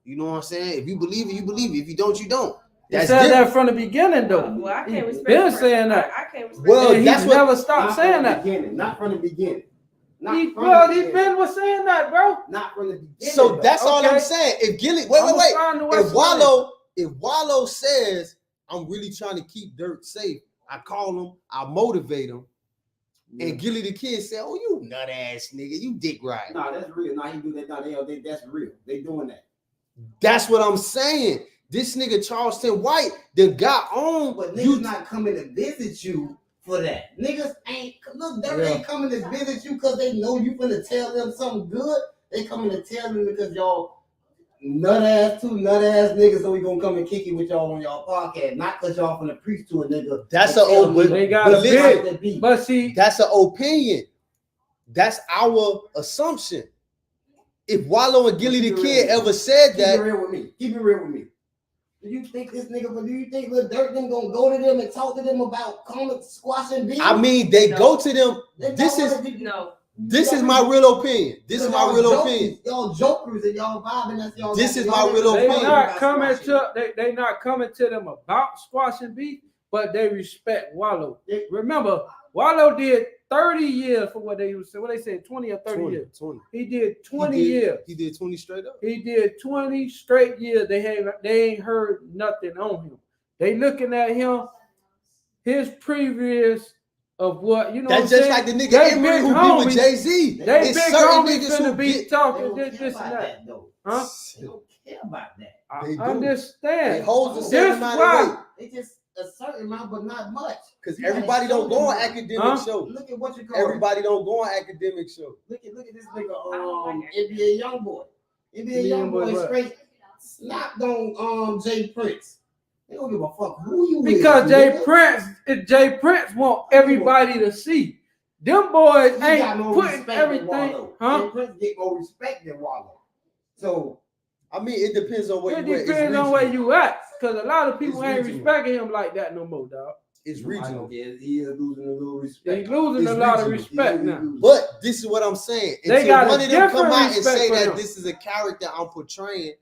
You know what I'm saying? If you believe it, you believe it. If you don't, you don't. He That's said different. that from the beginning, though. Well, I can't He respect been her. saying that. I can't respect Well, her. And that's he what- never stopped Not saying from the that. beginning. Not from the beginning. Not He from the beginning. been was saying that, bro. Not from the beginning. So that's all Okay. I'm saying. If Gilly, I'ma wait. find the West If Wallow says, I'm really trying to keep Dirt safe, I call him, I motivate him, and Gilly the Kid said, oh, you nut ass nigga, you dick right. No, that's real. No, he do that. No, that's real. They doing that. That's what I'm saying. This nigga Charleston White, the guy on But niggas you. not coming to visit you for that. Niggas ain't look. They Yeah. ain't coming to visit you because they know you finna tell them something good. They coming to tell them because y'all two nut ass niggas, so we gonna come and kick it with y'all on y'all podcast. Not because y'all finna preach to a nigga. That's and a tell old- me They got but a listen, big, beat. but see, That's an opinion. That's our assumption. If Wallow and Gilly the Kid ever said Keep it that, real with me. Keep it real with me. Do you think this nigga? Do you think Lil Durk them gonna go to them and talk to them about comic squashing beef? I mean, they No. go to them. They This don't is wanna be- No, this is my real opinion. This is my Y'all real jokers, opinion. Y'all jokers and y'all vibing. That's y'all. This is y'all my real niggas they opinion. not about coming squashing. to they not coming to them about squashing beef, but they respect Wallow. They- Remember, Wallow did 30 years for what they said. What they said, 20 or 30 years. 20. He did 20 He did- years. He did 20 straight up. He did 20 straight years. They ain't heard nothing on him. They looking at him, his previous of what you know. That's what just I'm like the saying? nigga They Emery big who be homies. with Jay-Z. They It's big certain homies niggas who finna be get- talking They don't this care and about that. though. Huh? They don't care about that. They I do. understand. It holds a This certain amount why- of weight. They just a certain amount, but not much. Because You gotta everybody show don't go them on that. academic Huh? shows. Look at what you call it. Everybody don't go on academic shows. Look at this nigga, don't like NBA Youngboy. NBA Youngboy what? straight snapped on Jay Prince. They don't give a fuck who you with, Because nigga. Jay Prince want everybody to see. Them boys He got ain't more putting respect than everything, Wallow. huh? Jay Prince get more respect than Wallow. So I mean, it depends on where It you at. It's depends on where regional. you at. Because a lot of people It's ain't regional. respecting him like that no more, dog. It's regional. Yeah, he is losing a little respect. He's losing It's a lot of regional. respect now. But this is what I'm saying. They Until got a one of them come different out and respect say for that him. this is a character I'm portraying,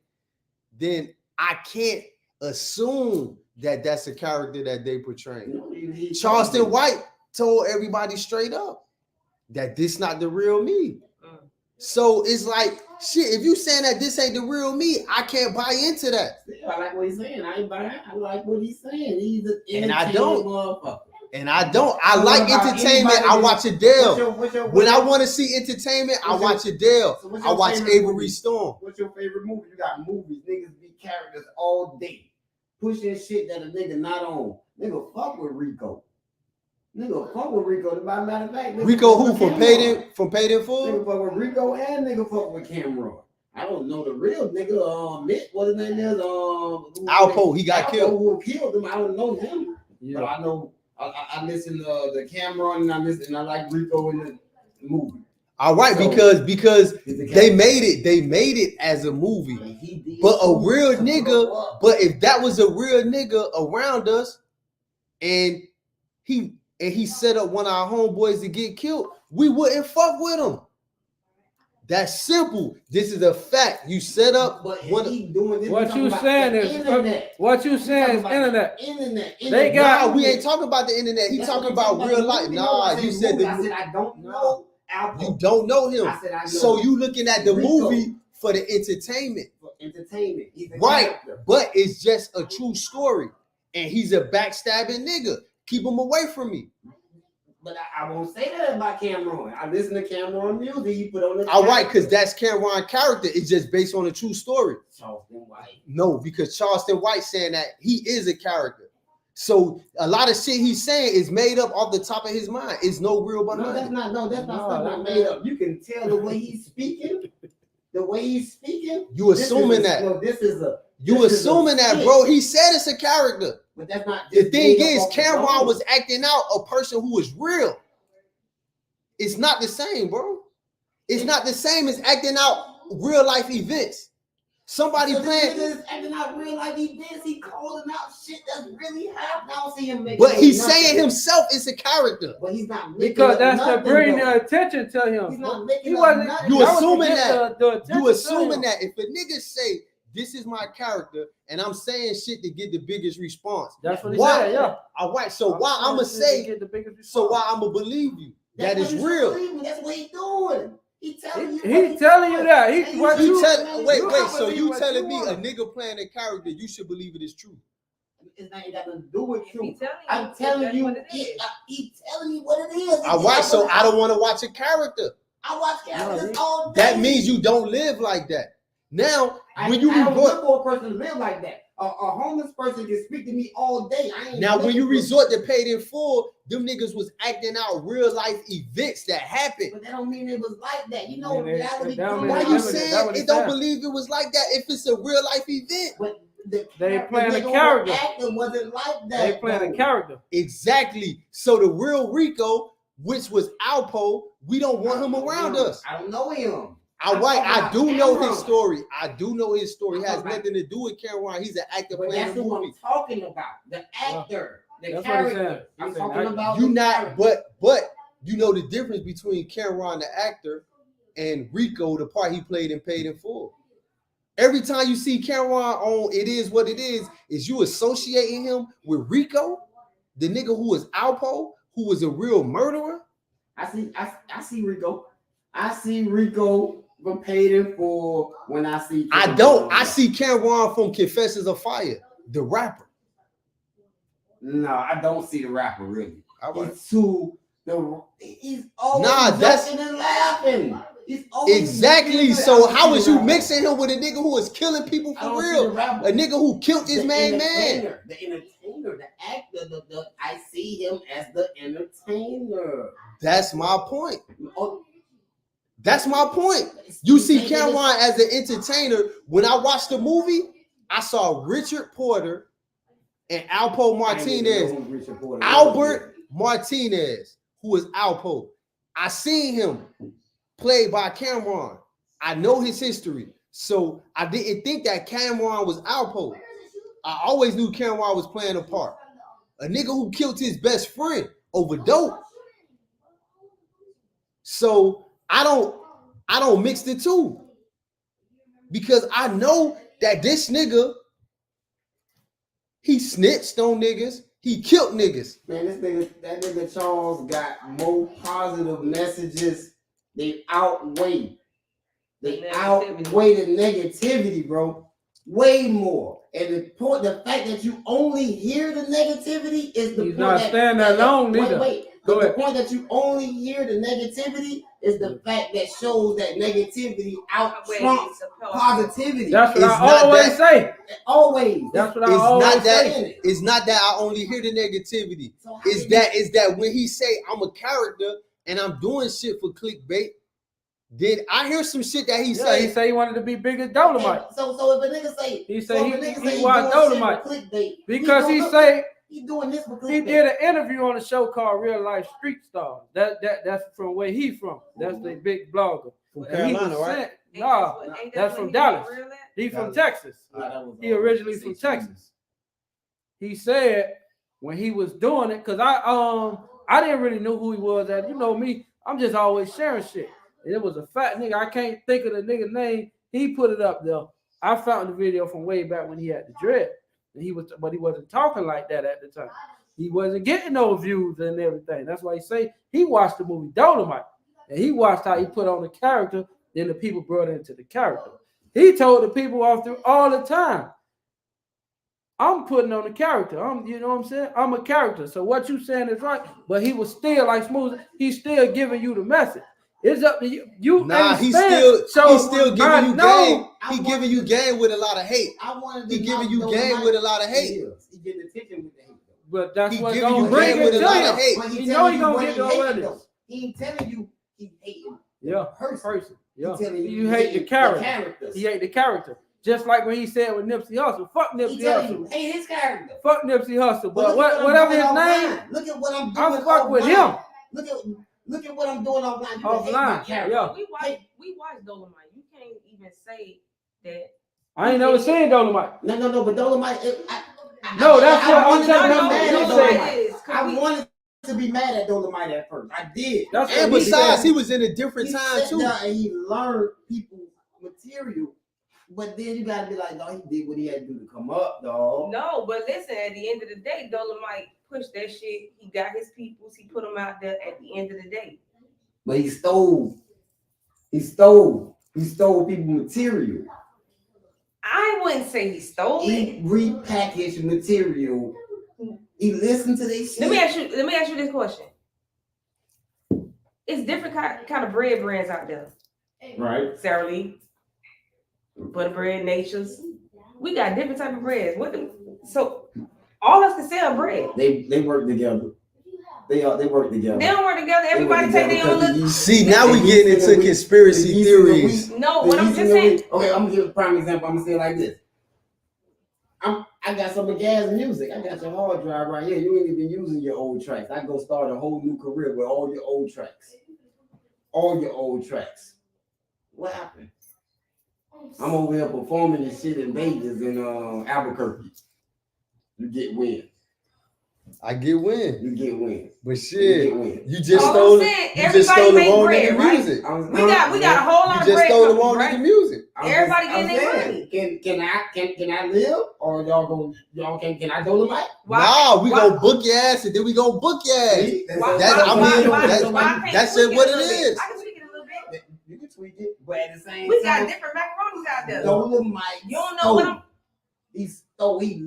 then I can't assume that that's a character that they portraying. Charleston White told everybody straight up that this not the real me. So it's like, shit, if you saying that this ain't the real me, I can't buy into that. I like what he's saying. I ain't buying. I like what he's saying. He's an And I don't. motherfucker. And I don't. I So like what about entertainment. anybody I that- watch Adele. What's your When I want to see entertainment, I watch Adele. So what's I your watch favorite Avery movie? Storm. What's your favorite movie? You got movies. Niggas be characters all day. Pushing shit that a nigga not on. Nigga fuck with Rico. Nigga fuck with Rico. By matter of fact, nigga Rico fuck who with from Cameron. Paid in Nigga Full? fuck with Rico and nigga fuck with Cameron. I don't know the real nigga. Mitt, what his name is? Alpo, he got killed. Who killed him? I don't know him, but Yeah. I know. I listen to the Cameron and I like Rico in the movie. All right, So- because He's the they Cameron. made it as a movie. And he did But a too, real to nigga, blow up. but if that was a real nigga around us and he set up one of our homeboys to get killed, we wouldn't fuck with him. That's simple. This is a fact. You set up But one. he doing this. What we talking you about saying the is internet. what you We saying talking is about internet. the internet. They got- Nah, we ain't talking about the internet. He That's talking what we about real life. movie. Nah, I you said movie. I the, said I don't know Alpo. you don't know him. I said I know. So you looking at the Rico. movie for the entertainment. For entertainment. He's a Right. character. But it's just a true story. And he's a backstabbing nigga. Keep him away from me. But I won't say that about Cameron. I listen to Cameron music. He put on the. All right, because that's Cameron character. It's just based on a true story. Charleston White. No, because Charleston White saying that he is a character. So a lot of shit he's saying is made up off the top of his mind. It's no real behind No, that's it. not. No, that's not No, stuff that- not made up. You can tell the way he's speaking. The way he's speaking. You this is assuming a- that. No, this is a. You this is a assuming that, skit. bro. He said it's a character. But that's not. The just thing made up is, off the Cameron dome. was acting out a person who was real. It's not the same, bro. It's not the same as acting out real life events. Somebody So this playing, nigga is acting out real life events. He calling out shit that's really happening. I don't see him making. but he's nothing. saying himself is a character. But he's not making Because up that's to nothing, bring though. the attention to him. He's not making He up wasn't. nothing. You that was to assuming get that. the attention You to assuming him. that if a nigga say this is my character and I'm saying shit to get the biggest response. That's what he Why? said. Yeah. All right, so why I'm I'ma saying say, get the biggest so response. why I'ma believe you? That That's is what you real. believe me. That's what he's doing. He telling you. He telling you that. He what You you tell wait, you wait, don't so believe you what telling you me a want. nigga playing a character, you should believe it is true. It's not got nothing to do with If you. he telling I'm telling that's you, what it is. he telling you what it is. All right, so I don't want to watch a character. I watch characters No, all day. That means you don't live like that. Now, I when you don't resort, look for a person to live like that. A homeless person can speak to me all day. I ain't now when you looking for- resort to paid in full, them niggas was acting out real life events that happened. But that don't mean it was like that. You know, Man, reality. that don't comes mean Why out. you that saying what he it don't said. believe it was like that if it's a real life event? But the They playing a nigga who character. acting wasn't like that. They playing a though. character. Exactly. So the real Rico, which was Alpo, we don't want him around us. I don't know him. All I'm right, talking I about do know Cameron. his story. I do know his story. It I'm has talking about- nothing to do with Cameron. He's an actor But playing that's a who movie. I'm talking about. The actor, the That's what he character. said. He I'm said talking actor. about You the not, character. but you know the difference between Cameron the actor and Rico, the part he played in Paid in Full. Every time you see Cameron on It Is What It Is you associating him with Rico, the nigga who was Alpo, who was a real murderer. I see Rico. I see Rico from Paid in Full when I see. I don't. I see Cameron from Confessions of Fire, the rapper. No, I don't see the rapper really. All right. He's too the. He's always Nah, that's- joking and laughing. He's always Exactly. joking. So I don't how see was the you rapper. mixing him with a nigga who was killing people I for don't see real? the rapper. A nigga who killed his The main man. entertainer, the entertainer, the actor, I see him as the entertainer. That's my point. Oh, That's my point. You see Cameron as an entertainer. When I watched the movie, I saw Richard Porter and Alpo Martinez. Albert Martinez, who is Alpo. I seen him played by Cameron. I know his history. So I didn't think that Cameron was Alpo. I always knew Cameron was playing a part. a nigga who killed his best friend over dope. So I don't mix the two, because I know that this nigga, he snitched on niggas, he killed niggas. Man, that nigga Charles got more positive messages. They outweigh the negativity, bro. Way more. And the fact that you only hear the negativity is the He's point not standing alone either. Go The ahead. point that you only hear the negativity is the fact that shows that negativity out trumps positivity. That's what It's I not always that- say. Always. That's what I It's always not that. say. It's not that I only hear the negativity. So how It's did that when he say I'm a character and I'm doing shit for clickbait, then I hear some shit that he Yeah, say. he said he wanted to be big as Dolomite. So if a nigga say He said he doing watched shit Dolomite for clickbait, because he doing- say he doing this for clickbait. he did an interview on a show called Real Life Street Stars. That's from where he from. That's the big blogger. From And he was Carolina, right? saying- Nah, that's from Dallas. He from Texas. He originally from Texas. He said when he was doing it, because I didn't really know who he was at. You know me, I'm just always sharing shit. And it was a fat nigga. I can't think of the nigga name. He put it up there. I found the video from way back when he had the dread. And but he wasn't talking like that at the time. He wasn't getting no views and everything. That's why he say he watched the movie Dolomite. And he watched how he put on the character, then the people brought into the character. He told the people all the time, I'm putting on the character. You know what I'm saying? I'm a character. So what you saying is right. But he was still like Smooth. He's still giving you the message. It's up to you. Nah, he's understand? still giving you game. I He giving you game with a lot of hate. I wanted He to giving knock you game Dolomite. with a lot of hate. He getting attention with the hate. But that's He what's giving gonna you bring game it with a to lot him. of hate. But He he know telling he you gonna what get he the hating, awareness. though. He ain't telling you he hating. Yeah, Person. Yeah, He telling you hate the hating character. characters. He hate the character. Just like when he said with Nipsey Hussle, fuck He Nipsey telling Hussle. you hate his character. Fuck Nipsey Hussle. But look at whatever I'm his doing name, offline. Look at what I'm doing. I fuck with offline. him. Look at what I'm doing offline. You can hate my Offline, character. yeah. We watched Dolomite. You can't even say that. I ain't never seen Dolomite. No, but Dolomite. No, that's what I'm telling you. mad You at say- Dolomite. I wanted to be mad at Dolomite at first. I did. That's And what he besides, said. he was in a different He time sat too. down and he learned people's material. But then you gotta be like, no, he did what he had to do to come up, dog. No, but listen, at the end of the day, Dolomite pushed that shit. He got his peoples. He put them out there at the end of the day. But he stole people material. I wouldn't say he stole it. He repackaged material. He listened to this shit. Let me ask you this question. It's different kind of bread brands out there. Right. Sara Lee, Butter Bread, Nature's. We got different type of breads. So all of us can sell bread. They work together. They work together. They don't work together. Everybody take their own little. See, now we getting into conspiracy theories. No, what I'm just saying. Okay, I'm gonna give a prime example. I'm gonna say it like this. I got some of Gaz music. I got your hard drive right here. You ain't even using your old tracks. I go start a whole new career with all your old tracks. All your old tracks. What happened? I'm over here performing this shit in Vegas in Albuquerque. You get win. I get win, You get win. but You shit, get win. you just All stole I'm it. saying, You just stole everybody the make wrong bread, nigga right? music. We got a whole lot You of just bread stole the companies, wrong right? nigga music. Everybody getting their money. Can I live or y'all can I Dolomite? Nah, we gonna book your ass and then we gonna book your ass. See? That's it. What it is. I can tweak it a little bit. You can tweak it, but at the same We got time, different macaronis out there. Dolomite. You don't know what I'm. He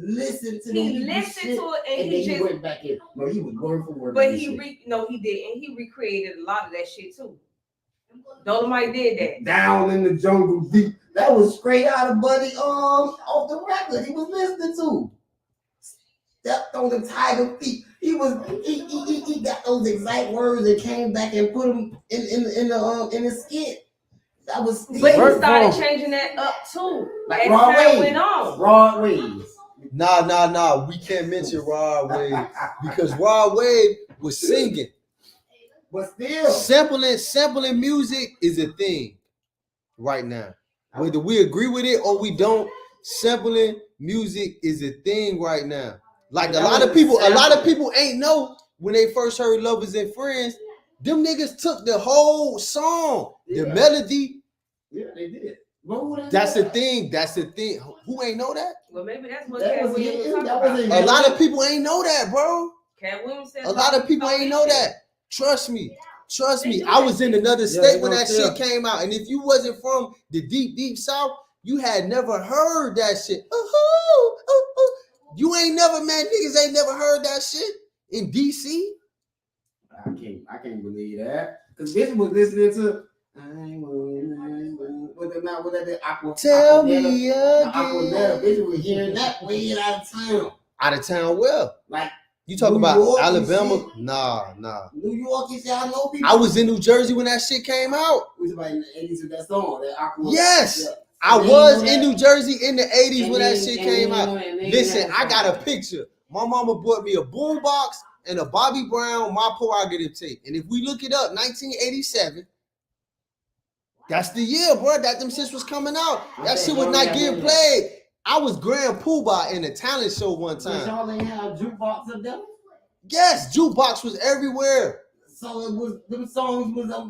listened to He them listened shit, to it and and then he he just. went back in. No, he was word for word. But on this he shit. he did, and he recreated a lot of that shit too. Dolomite did that. Down in the jungle deep. That was straight out of Buddy off the record he was listening to. Stepped on the tiger feet. He got those exact words and came back and put them in his skin. That was But he still started changing that up too. like As Rod time Wave. went on. Rod Wave. Nah. We can't mention Rod Wave because Rod Wave was singing. But still, Sampling music is a thing right now. Whether we agree with it or we don't, sampling music is a thing right now. Like That a lot was of people, a a lot of sample. people ain't know when they first heard Lovers and Friends. Them niggas took the whole song, the Yeah. melody. Yeah, they did. But who didn't That's know the that? thing. That's the thing. Who ain't know that? Well, maybe that's what That Cat was Williams it. was talking That was about. it. A lot of people ain't know that, bro. Cat Williams said A lot of people ain't know that. Trust me. Trust me. I was in another state when that shit came out. And if you wasn't from the deep South, you had never heard that shit. You ain't never, man, niggas ain't never heard that shit in DC. I can't believe that. Because bitch was listening to what that Aqua. Tell Aquanetta. me Aquanetta, again. bitch was hearing that way out of town. Out of town, well. Like You talk New about York and Alabama? shit. Nah. New York, you say I know people. I was in New Jersey when that shit came out. We was about in the 80s with that song, that Aqua. Yes. Yeah. I And was they in know New Jersey in the 80s And when that they- shit and came they out. know- and they Listen, know I got that a picture. My mama bought me a boombox and a Bobby Brown My Prerogative tape. And if we look it up, 1987, that's the year, bro, that them shits was coming out. That shit was not getting played. I was Grand Poobah in a talent show one But time. y'all ain't have jukebox of them. Yes, jukebox was everywhere. So it was them songs was on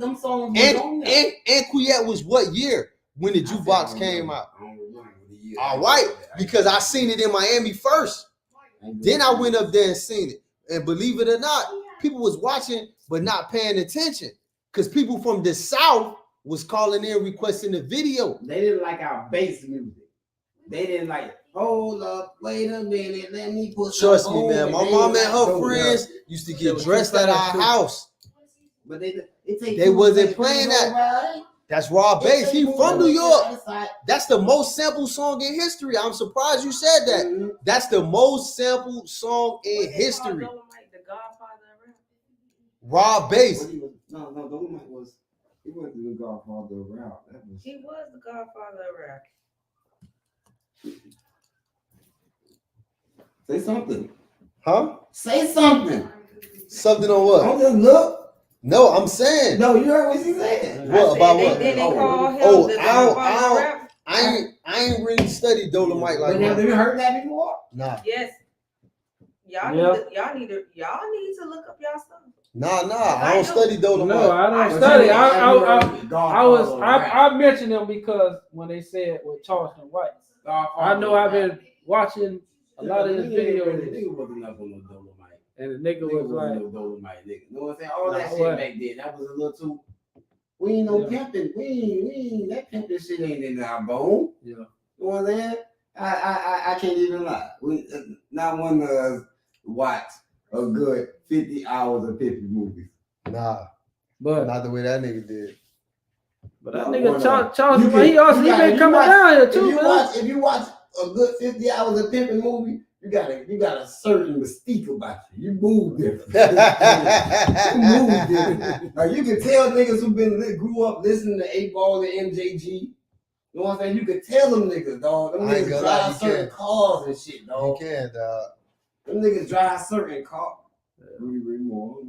there. And Quiet was what year when the I said, jukebox I don't came know. out? I don't remember the year. All right, because I seen it in Miami first. Then I went up there and seen it. And believe it or not, people was watching but not paying attention. Because people from the South was calling in requesting the video. They didn't like our bass music. They didn't like, hold up, wait a minute, let me put Trust some me, on man. it. My They mom ain't and like her those. friends used to They get was dressed at our too. house. But it take They two wasn't to playing go that. right. That's Raw It Bass. take He two from to New go York. outside. That's the most sampled song in history. I'm surprised you said that. Mhm. That's the most sampled song in What they call history. Dolomite, the Godfather of rap? Raw Bass. No, Dolomite was, he wasn't the Godfather of rap. That was, He was the Godfather of rap. say something. Huh? Say something. Something on what? Don't just look. No, I'm saying. No, you heard what she said. What I said about they, what? Then they Oh, call him oh, the I don't- Godfather of rap. I ain't really studied Dolomite like But have that. you heard that before? Nah. Yes. Y'all Yeah. need to look up y'all stuff. Nah. I I don't know. study Dolomite. No, I I don't study. I I mentioned them because when they said with Charleston White, I know I've been watching a lot of his videos, Nigga wasn't up on no Dolomite. and the nigga Nigga was wasn't like, no Dolomite, nigga. You know what I'm saying? All that Nah, shit what? back then, that was a little too. We ain't no Yeah. pimping. We ain't that pimping shit ain't in our bone. yeah. You know what I'm saying? I can't even lie. We not one of us watch a good 50 hours of Pippin movies. Nah, But not the way that nigga did. that No, nigga one Charleston You White, he can- also you he got- been if you coming watch- down here If too, you man. watch a good 50 hours of Pippin movie, you got a certain mystique about you. You move different. You move different. Like you can tell niggas who grew up listening to 8 Ball and MJG. You know what I'm saying? You can tell them niggas, dog. Them I ain't niggas gonna lie, drive you certain can. cars and shit, You dog. can, dog. Them niggas drive certain cars. Rudy Moore.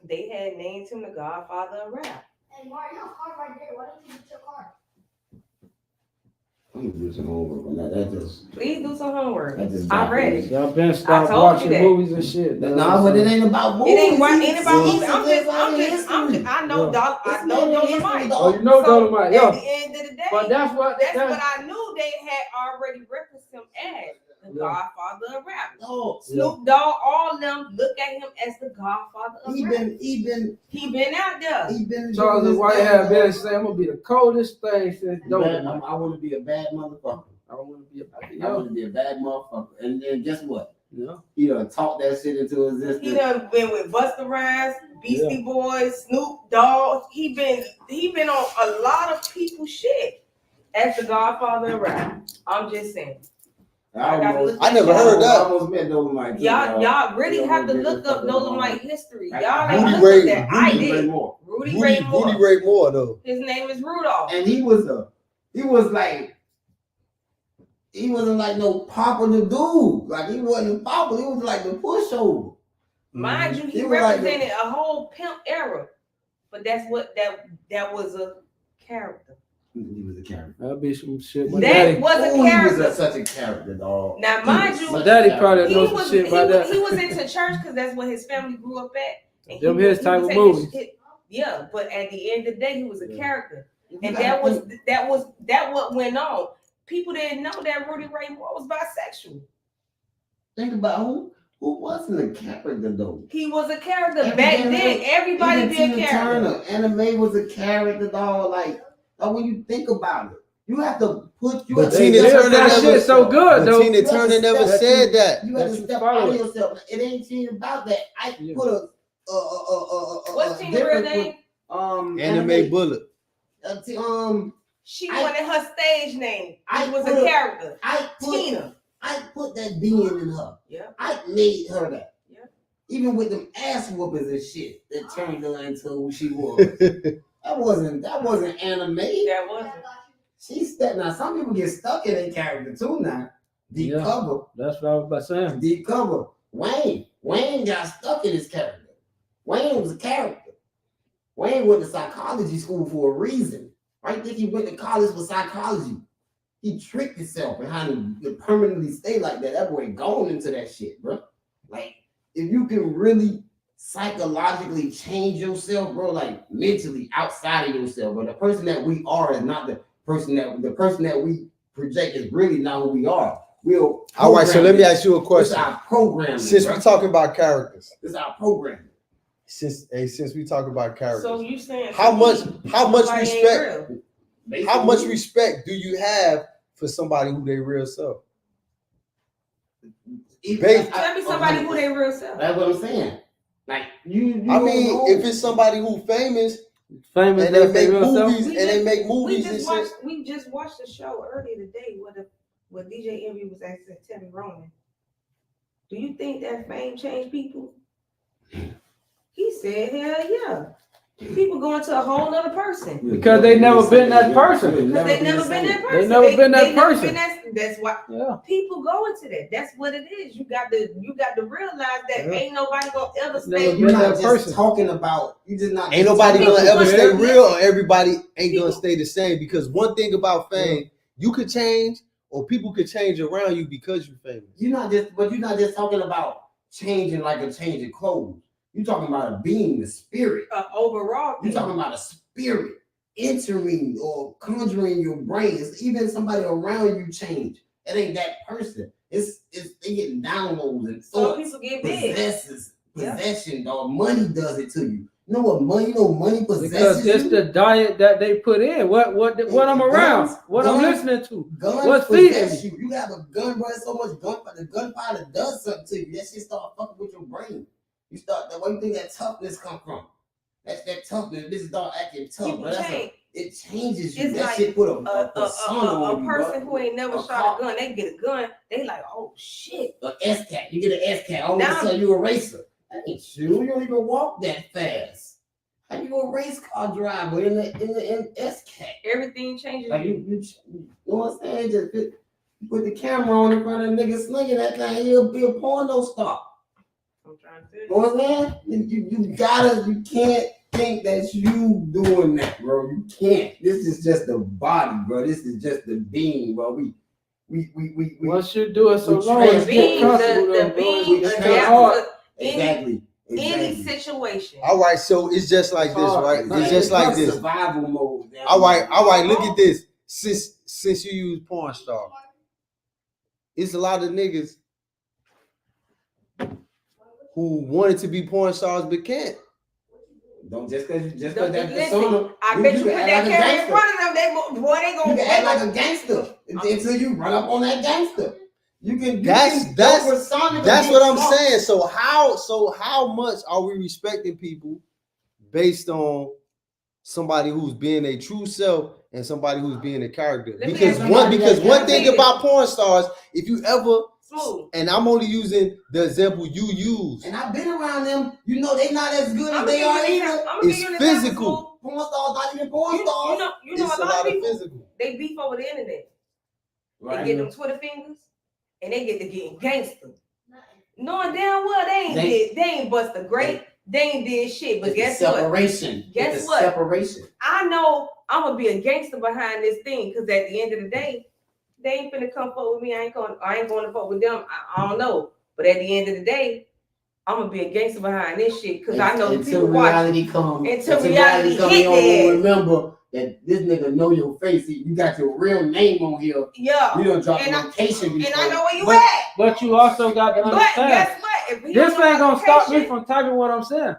They had named him the Godfather of rap. Hey, Mario, you have a card right there. Why don't you get your card? I'm gonna do some homework on that. That just. Please do some homework. That just I read it. Y'all been stop told you watching that. movies and shit. No, but it ain't about movies. It ain't about It's movies. history. I know Yeah. I know Dolomite. Oh, you know So, Dolomite, at yeah. the end of the day, But that's what I knew they had already referenced him as the Yeah. Godfather of rap. No, Snoop Dogg, all them look at him as the Godfather of he rap. been He been out there. Charles doing White his had thing, been saying, I'm gonna be the coldest thing since bad. Dolomite. I want to be a bad motherfucker. I want to be about the I want yo. to be a bad motherfucker. And then guess what? Yeah. He done talk that shit into existence. He done been with Busta Rhymes, Beastie Boys, Snoop Dogg. He been on a lot of people's shit as the Godfather of rap. I'm just saying. I never heard that. I almost met Dolomite. too, dog. Y'all really Yeah, have to yeah, look up yeah. Dolomite history. Like, Y'all Rudy ain't Ray- looked at that. I Rudy Ray did. Moore. Rudy Ray Moore. Rudy Ray Moore though. His name is Rudolph. And he wasn't like no popular dude. Like he wasn't popular. He was like the pushover. Mind you, he He was like represented a whole pimp era. But that's what that was a character. He was a character. That'd be some shit. My That daddy, was a Oh, he character. was such a character, dog. Now, mind you, my daddy probably he knows some was shit about that. he was into church because that's where his family grew up at. And Them he his was type of taking movies. shit- Yeah, but at the end of the day, he was a Yeah. character, You and gotta that what went on. People didn't know that Rudy Ray Moore was bisexual. think about who wasn't a character though. He was a character Every back damn then. thing. Everybody Even be a Tina character. Turner, Anime was a character, dog. Like when you think about it, you have to put you. But have to Tina step Turner out of never- shit so yourself. good But though. Tina Turner never That said that. You have to That you step follow out of it. yourself. It ain't even about that. I Yeah. put a What's Tina's real difference name? with, Anime Bullet. She I- wanted her stage name. I She was put a a- character. I put that being in her. Yeah. I made her that. Yeah. Even with them ass whoopings and shit that turned her into who she was. that wasn't anime. That wasn't. She stepped. Now some people get stuck in their character too now. Deep Yeah. cover. That's what I was about saying. Deep cover. Wayne got stuck in his character. Wayne was a character. Wayne went to psychology school for a reason. I think he went to college for psychology. He tricked himself and how to permanently stay like that. That boy gone into that shit, bro. Like, if you can really psychologically change yourself, bro, like mentally outside of yourself, but the person that we are is not the person that we project is really not who we are. We'll All right, so let me ask you a This is question. our programming. Since bro. we're talking about characters, This is our programming. since we talk about characters, So you saying how much somebody ain't respect? real? How much respect do you have for somebody who they real self? Tell me somebody who they real self. That's what I'm saying. Like you I don't mean, know. if it's somebody who famous Famous and they that's make their real self. movies and they make movies and shit, We just watched the show earlier today where DJ Envy was asking Teddy Roman. Do you think that fame changed people? He said, hell yeah. People going to a whole nother person. Because they never been that person. Because they never been that person. They never been that never person. That's why Yeah. people go into that. That's what it is. You got to realize that Yeah. ain't nobody gonna ever Never stay been You're real. not that just person. talking about. You just not. ain't just nobody talking gonna about- ever stay People- real, or everybody ain't People- gonna stay the same. Because one thing about fame, you could change, or people could change around you because you're famous. You're not just talking about changing like a change of clothes. You're talking about a being, the spirit. Overall, You're talking about a spirit entering or conjuring your brain. It's even somebody around you change. It ain't that person. It's they getting downloads and some thoughts. people get big. Yeah. Possession, dog. Money does it to you. You know what money? You know money Because possesses it's you. the diet that they put in. What I'm around, what I'm Guns- listening to. Guns What's feeding possess you. You have a gun, bro. So much gunfire. The gunfire does something to you. That shit start fucking with your brain. You start. Where you think that toughness come from? That's that toughness. This start acting tough, People bro. change. It changes you. It's That like shit put A a persona on you, person bro. who ain't never A shot cop. a gun, they get a gun, they like, oh shit. An S-cat. You get an S-cat. All of a Now- sudden you a racer. That ain't you. You don't even walk that fast. How you a race car driver in S-cat? Everything changes. Like you know what I'm saying? Just put the camera on in front of a nigga slinging that thing, he'll be a porno star. I'm trying to You know what I'm saying? You can't think that's you doing that, bro. You can't. This is just the body, bro. This is just the being, bro. We Once you do it so we long, train it's get being, comfortable. the though, bro. being, It's train kinda that's hard. what exactly. any situation. All right, so it's just like this, right? It's just like this. Survival mode. All right. Look at this. Since you use porn star, it's a lot of niggas who wanted to be porn stars but can't. Don't just because Don't- that listen, persona. I bet you can put act that like a camera in gangster. front of them, they You can act like a gonna gangster until you run up on that gangster. You can. That's your persona can That's be what I'm smart. saying. So how much are we respecting people based on somebody who's being a true self and somebody who's being a character? Let me Because ask one somebody one thing that- about porn stars, if you ever, smooth. and I'm only using the example you use, And I've been around them. You know they not as good as I'm they are either. It's physical. Porn stars not even porn stars. You know it's a lot of people physical. they beef over the internet. They Right. get them Twitter fingers and they get to getting gangster. Knowing damn well they ain't bust a grape, they ain't did shit. But It's guess the what? separation. Guess It's the what? Separation. I know I'm gonna be a gangster behind this thing, because at the end of the day, they ain't finna come fuck with me. I ain't going to fuck with them. I don't know. But at the end of the day, I'm gonna be a gangster behind this shit, because I know the until people watching. reality comes. Until reality come, hit you don't there. remember that this nigga know your face. You got your real name on here. Yeah. You don't drop And the I- location And before. I know where you But- at. But you also got to But understand, guess what? If we this don't know ain't gonna my stop me location, from typing what I'm saying.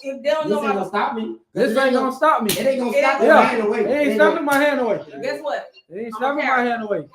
if they don't This know ain't my gonna stop me. This ain't gonna stop me. It ain't gonna It stop ain't- my Yeah. hand away. It ain't snapping my hand away. guess what? It ain't I'm snapping my hand away.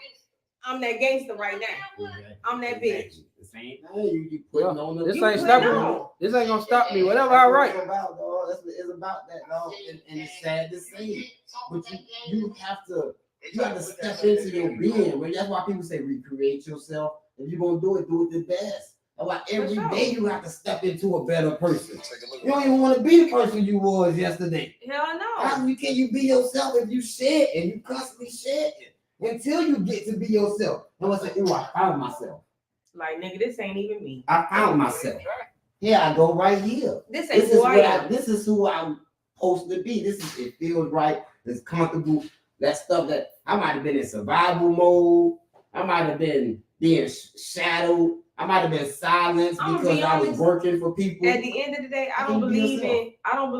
I'm that gangster right now. I'm that bitch. The same thing. You putting on the. This You ain't put snapping. on. This ain't gonna stop me. Whatever I write. That's what it's about, dog. That's what it's about, that, dog. And it's sad to say, but you have to step into your being. Well, that's why people say recreate yourself. If you're gonna do it the best. That's why every sure. day you have to step into a better person. You don't even want to be the person you was yesterday. Hell no. How can you be yourself if you shed and you constantly shedding until you get to be yourself? And I say, ooh, I found myself. Like, nigga, this ain't even me. I found myself. Here I go right here. This ain't This is who I what am. this is who I'm supposed to be. It feels right. It's comfortable. That stuff that I might have been in survival mode. I might have been being shadowed. I might have been silenced I'ma because be I was honest. working for people. At the end of the day, I don't You be believe yourself.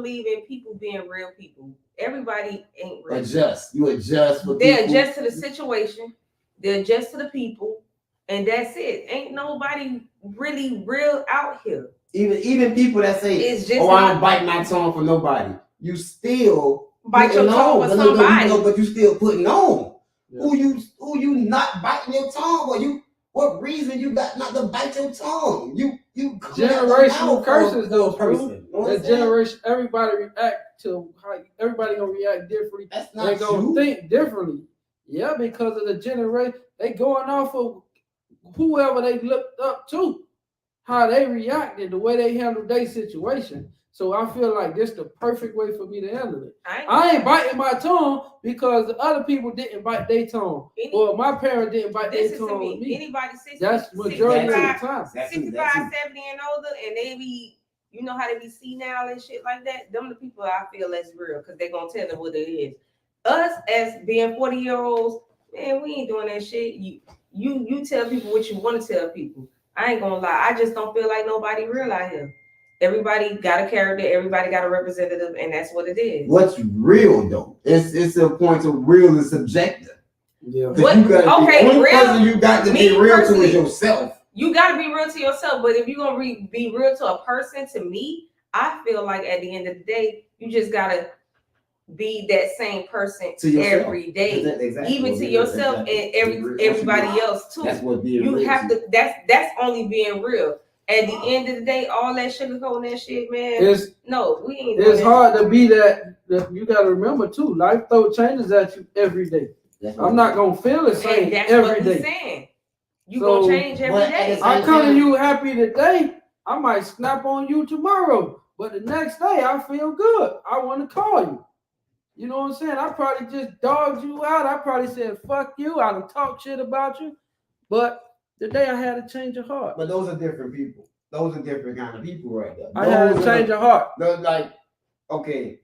in people being real people. Everybody ain't real. Adjust. You adjust for They people. adjust to the situation, they adjust to the people, and that's it. Ain't nobody really real out here. Even people that say, It's just "Oh, I not- don't bite my tongue for nobody." You still Bite your putting tongue on. for No, somebody. but you still putting on. Yeah. Who you not biting your tongue? Or what reason you got not to bite your tongue? You Generational curses, though, person. bro. You know what That I'm saying? generation, everybody react to how everybody gonna react differently. That's They not gonna you. think differently. Yeah, because of the generation, they going off of whoever they looked up to, how they reacted, the way they handled their situation. So I feel like this the perfect way for me to handle it. I ain't biting my tongue because the other people didn't bite their tongue, or my parents didn't bite This their is to tongue with me. me. Anybody 60, That's majority of the 65, time. 65, 70 and older, and they be, you know how they be senile and shit like that. Them the people I feel that's real, because they gonna tell them what it is. Us as being 40-year-olds, man, we ain't doing that shit. You tell people what you want to tell people. I ain't gonna lie. I just don't feel like nobody real out here. Everybody got a character, everybody got a representative, and that's what it is. What's real though? It's a point of real is subjective. Yeah. 'Cause What- you got, okay, the only real- person you got to be me real to personally- is yourself. You gotta be real to yourself, but if you're gonna be real to a person, to me, I feel like at the end of the day, you just gotta be that same person To yourself. every day, Exactly. even to yourself and everybody else too. That's what being You real have is. to. That's only being real. At the end of the day, all that sugarcoating that shit, man. It's No, we ain't. doing it's that. hard to be that. You gotta remember too. Life throw changes at you every day. That's what I'm not gonna feel the And same that's every what we're day. saying. You So, gonna change every but day. at the I same come to time- you happy today. I might snap on you tomorrow, but the next day I feel good. I want to call you. You know what I'm saying? I probably just dogged you out. I probably said fuck you. I done talk shit about you. But today I had a change of heart. But those are different people. Those are different kind of people right there. I had a Those are change of heart. like, okay,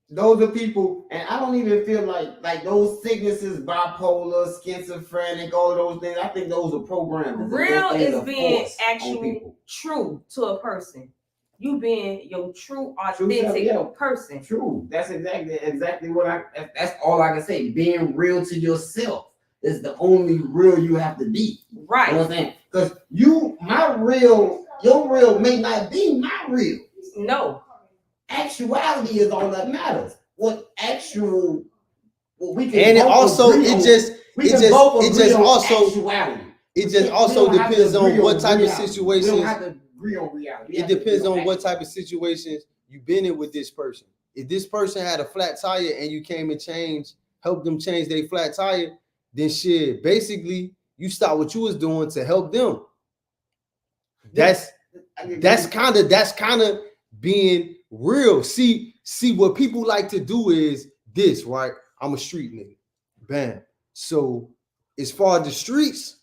those are people, and I don't even feel like those sicknesses, bipolar, schizophrenic, all of those things. I think those are programs. Real Those things is are being forced on actual, people. true to a person. You being your true, True self, authentic yeah. person. True. That's exactly what that's all I can say. Being real to yourself is the only real you have to be. You know what Right. I'm saying? Because your real may not be my real. No. Actuality is all that matters. What we can And it both also agree on. We it can just- both it agree just on also- actuality. it just We also don't have to depends agree on what on type of reality. We situations. don't have to agree on reality. We It have to depends agree on what actuality. type of situations you've been in with this person. If this person had a flat tire and you came and helped them change their flat tire, then shit, basically you stop what you was doing to help them. That's kind of being real. See what people like to do is this, right? I'm a street nigga. Bam. So as far as the streets,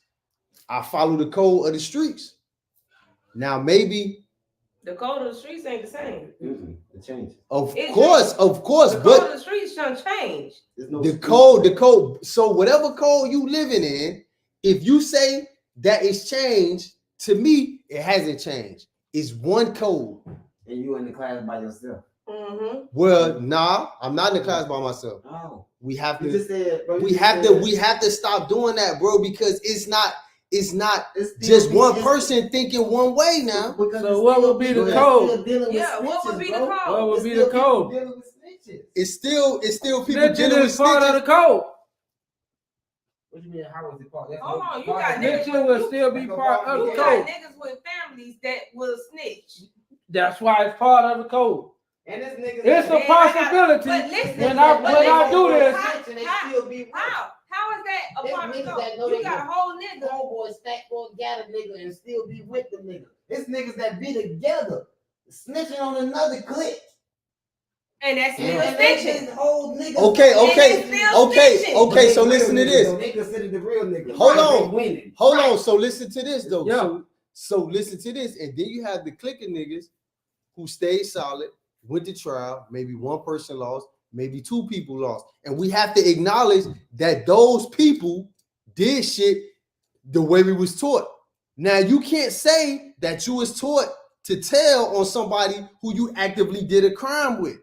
I follow the code of the streets. Now maybe The code of the streets ain't the same. It changes. Of It course, The code but of the streets shouldn't change. There's no the street. code. So whatever code you living in, if you say that it's changed, to me, it hasn't changed. It's one code. And you in the class by yourself. Mm-hmm. Well, nah, I'm not in the class by myself. Oh, We have you to just said, bro. we have to stop doing that, bro, because it's not It's just still one it's- person thinking one way now. because So it's what still would be the people code? still dealing with Yeah, what would snitches, be the bro. code? What would It's be still the people code? dealing with snitches. It's still people Snitching dealing with is part of snitches. the code. What you mean? How was it called? That's Hold no- on, you got niggas. Snitching will still be That's no part problem. of You the got code. niggas with families that will snitch. That's why it's part of the code. And this nigga. It's a Man, I got- possibility. But listen, When I do this, How is that a There's part of the niggas that know code? they You got a whole nigga. homeboy stack for gather nigga and still be with the nigga. It's niggas that be together, snitching on another clique. And that's still And they snitching. just hold niggas. Okay, And okay, they still okay, snitching. okay. They So real listen to niggas, this. though. They consider the real niggas. Hold Right, on. they winning. Hold on. So listen to this though. Yeah. So listen to this, and then you have the clique of niggas who stayed solid, went to trial. Maybe one person lost, maybe two people lost, and we have to acknowledge that those people did shit the way we was taught. Now you can't say that you was taught to tell on somebody who you actively did a crime with.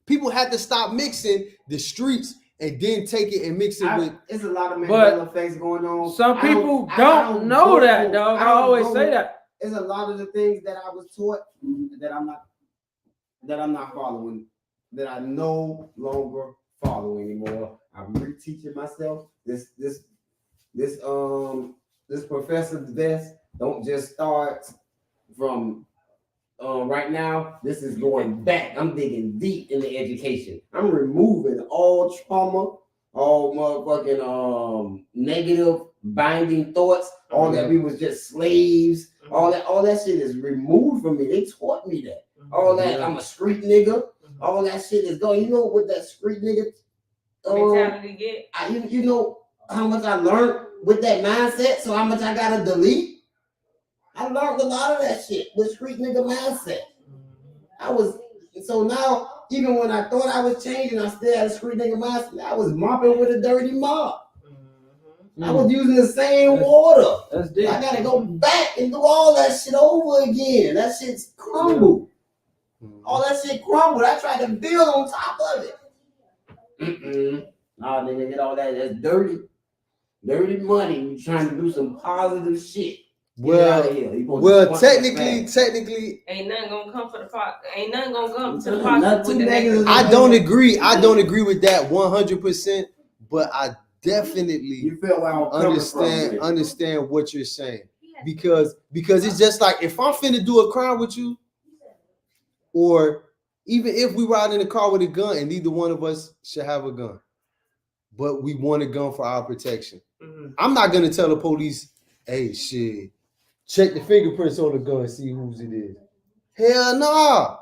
People have to stop mixing the streets and then take it and mix it with. It's a lot of But Mandela effects going on. Some I people I don't know go that, for- dog. I don't always go say with- that. It's a lot of the things that I was taught that I'm not following, that I no longer follow anymore. I'm reteaching myself. This professor's best don't just start from right now. This is going back. I'm digging deep in the education. I'm removing all trauma, all motherfucking negative binding thoughts, all that we was just slaves, all that shit is removed from me. They taught me that. All that I'm a street nigga, all that shit is going. You know what that street nigga Mentality get. you know how much I learned with that mindset, so how much I gotta delete. I learned a lot of that shit with street nigga mindset. So now, even when I thought I was changing, I still had a street nigga mindset. I was mopping with a dirty mop. I was using the same water. That's I deep. gotta go back and do all that shit over again. That shit's crumbled. All that shit crumbled. I tried to build on top of it. Nah, nigga, get all that. That's dirty. Dirty money. You trying to do some positive shit. Get out of here. You supposed to Well, punch that technically, Ain't nothing gonna come for the pot. Ain't nothing gonna come to the Nothing pot with the negative. negative. I don't agree. I don't agree with that 100%. But I definitely You feel where I'm coming from. understand what you're saying, because it's just like if I'm finna do a crime with you, or even if we ride in the car with a gun and neither one of us should have a gun, but we want a gun for our protection. I'm not gonna tell the police, hey, shit, check the fingerprints on the gun and see whose it is. Hell nah.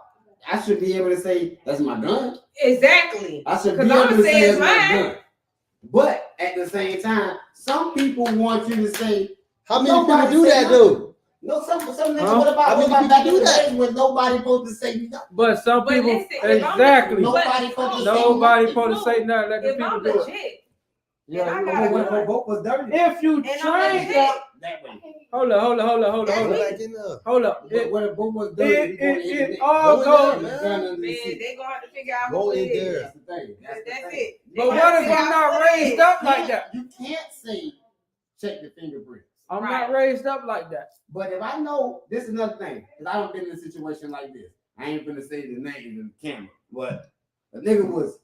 I should be able to say that's my gun. Exactly. I should be Because able I'm to gonna say say it's it's my mine. gun. But at the same time, some people want you to say, How many Nobody people do say that though? no, some niggas, Huh? what How about many back people in do the that? days when nobody supposed to say nothing? But some But people, listen, if I'm- exactly. Nobody supposed to say Nobody nothing. supposed to say nothing. Let the If people I'm do it. legit, Yeah, I you got know a what gun. boat was dirty. If you And I'm train legit. up, That way. hold up. Go back in there. Hold up. But when a boat was dirty, It all Go goes. in there, man, they gonna have to figure out Go who it in is. there. That's the thing. That's it. They But gonna what have if to I'm figure out not who it raised is. up like that? You can't say check the fingerprints. I'm Right. not raised up like that. But if I know, this is another thing, because I don't been in a situation like this. I ain't gonna say the name in the camera, but a nigga was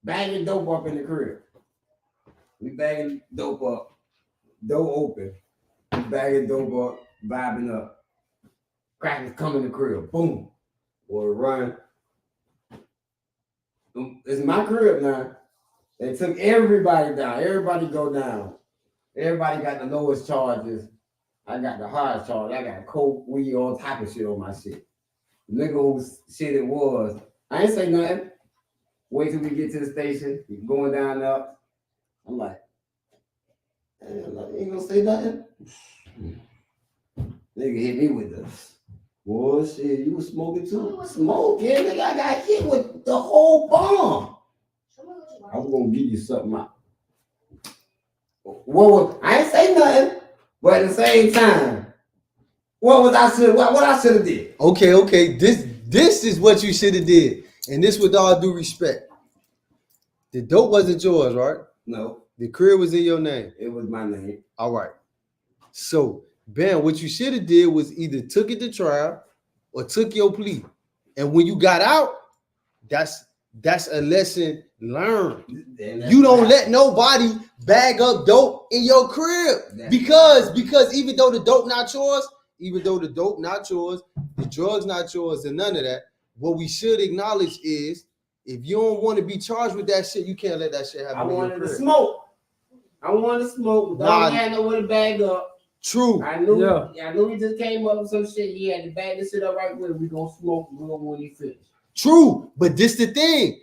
bagging dope up in the crib. We bagging dope up, door open, we bagging dope up, vibing up. Crackers come in the crib, boom, or run. It's my crib now. They took everybody down. Everybody go down. Everybody got the lowest charges. I got the highest charge. I got coke, weed, all type of shit on my shit. The nigga whose shit it was. I ain't say nothing. Wait till we get to the station. We going down up. I'm like, "Damn, you ain't gonna say nothing." Nigga hit me with this. Boy, shit, you was smoking too. Smoking, nigga. I got hit with the whole bomb. Show me what you like. I'm gonna give you something out. What was I ain't say nothing, but at the same time, what I should have did. Okay. This is what you should have did, and this with all due respect. The dope wasn't yours, right? No, The crib was in your name. it was my name. All right. So, Ben, what you should have did was either took it to trial or took your plea. And when you got out, that's a lesson learned. You don't let nobody bag up dope in your crib because even though the dope not yours, the drugs not yours, and none of that. What we should acknowledge is if you don't want to be charged with that shit, you can't let that shit happen. I in your wanted to crib. smoke. I wanted to smoke. But I had nowhere to bag up. True. I knew he just came up with some shit. He had to bag this shit up right there. We gonna smoke. We gonna when he finish. True. But this the thing.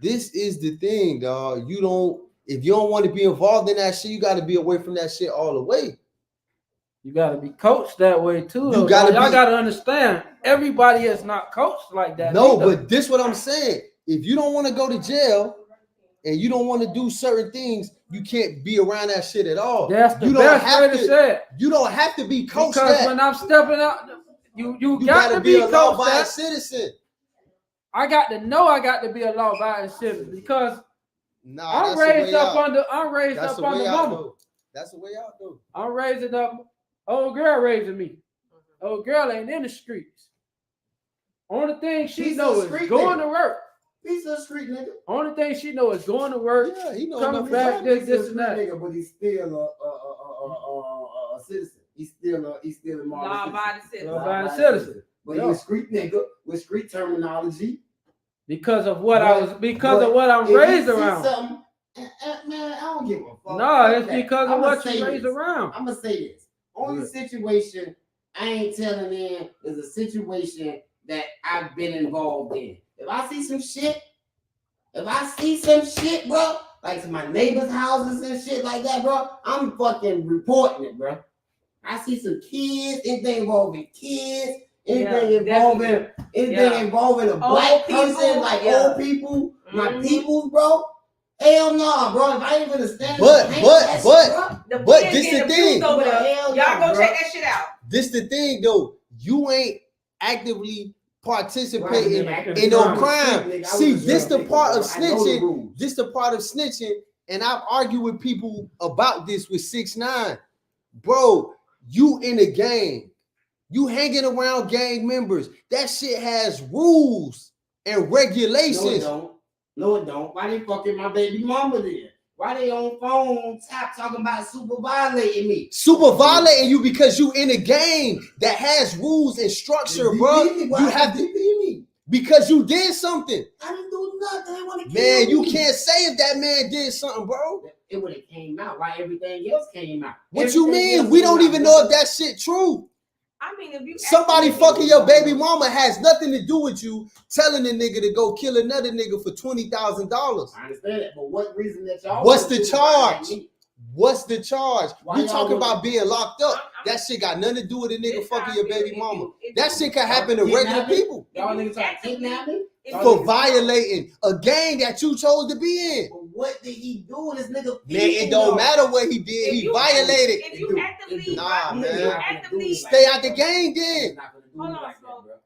This is the thing, dog. If you don't want to be involved in that shit, you got to be away from that shit all the way. You got to be coached that way too. You Y'all got to understand. Everybody is not coached like that. No, either. but this what I'm saying. If you don't want to go to jail and you don't want to do certain things, you can't be around that shit at all. That's the you don't best have way to say it. You don't have to be coached. Because when I'm stepping out, you got to be a law-abiding coached. citizen. I got to know I got to be a law-abiding citizen because I'm raised up under mama. That's the way out though. I'm raising up. Old girl raising me. Old girl ain't in the streets. Only thing she knows is going to work. He's a street nigga. Only thing she knows is going to work. Yeah, he know coming back, this and that. Nigga, but he's still a citizen. He's still a Law-abiding citizen. Law-abiding citizen. But he's a street nigga with street terminology. Because of what I'm raised around. Man, I don't give a fuck. No, it's because of what you raised around. I'm gonna say this. Only situation I ain't telling in is a situation that I've been involved in. If I see some shit, bro, like to my neighbors' houses and shit like that, bro, I'm fucking reporting it, bro. I see some kids, anything involving kids, anything involving a black person, like old people, my peoples, bro. Hell no, bro. If I ain't gonna stand but this the thing. Y'all go check that shit out. This the thing though. You ain't actively participating in no crime. See, this the part of snitching. This the part of snitching, and I've argued with people about this with 6ix9ine. Bro, you in a gang. You hanging around gang members. That shit has rules and regulations. No, it don't. Why they fucking my baby mama then? Why they on phone talking about super violating me? Super violating you because you in a game that has rules and structure, bro. You have to be me because you did something. I didn't do nothing. I want to man, you can't say if that man did something, bro. It would have came out. Why everything else came out? What you mean? We don't even know if that shit true. I mean, if you somebody fucking your baby mama has nothing to do with you telling a nigga to go kill another nigga for $20,000. I understand that, but what reason that y'all? What's the charge? What's the charge? Why you talking about being locked up? That shit got nothing to do with a nigga fucking your baby mama. That shit can happen to regular people. Y'all niggas trying to kidnap me? For violating a gang that you chose to be in. But what did he do? This nigga. Man, it don't matter what he did. He violated. If you actively, stay out the game then. Hold on,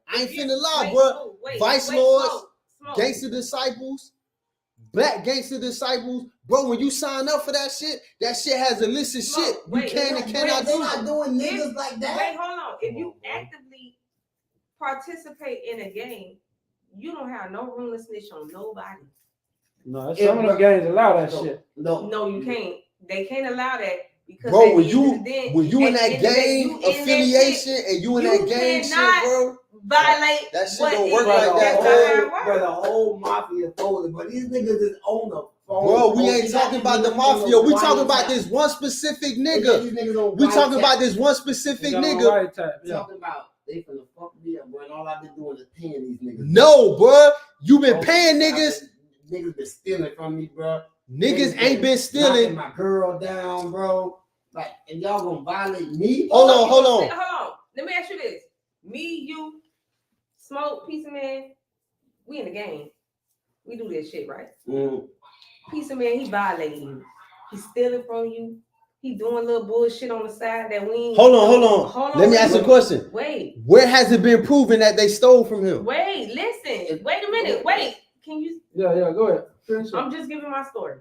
I ain't finna lie, bro. Vice Lords, Gangster Disciples, Black Gangster Disciples. Bro, when you sign up for that shit has illicit shit. You can and cannot do. They're not doing niggas like that. Wait, hold on. If you actively participate in a game, you don't have no room to snitch on nobody. No, some of them gangs allow that shit. No, you can't. They can't allow that because bro, when you in that gang affiliation and you in that gang shit, bro, violate that shit don't work like that. Bro, the whole mafia folded, but these niggas is on the phone. Bro, we ain't talking about the mafia. We talking about this one specific nigga. We talking about this one specific nigga. Talking about they finna fuck me up, bro. And all I've been doing is paying these niggas. No, bro. You been paying niggas. Niggas been stealing from me, bro. Niggas ain't been stealing. My girl down, bro. Like, and y'all gonna violate me? Hold on. Let me ask you Me, you, Smoke, Piece of Man, we in the game. We do this shit, right? Piece of Man, he violating you. He's stealing from you. He doing little bullshit on the side that we ain't. Hold on. Let me ask you a question. Wait. Where has it been proven that they stole from him? Wait, listen. Wait a minute. Wait. Can you? Yeah, go ahead. Finish up. I'm just giving my story.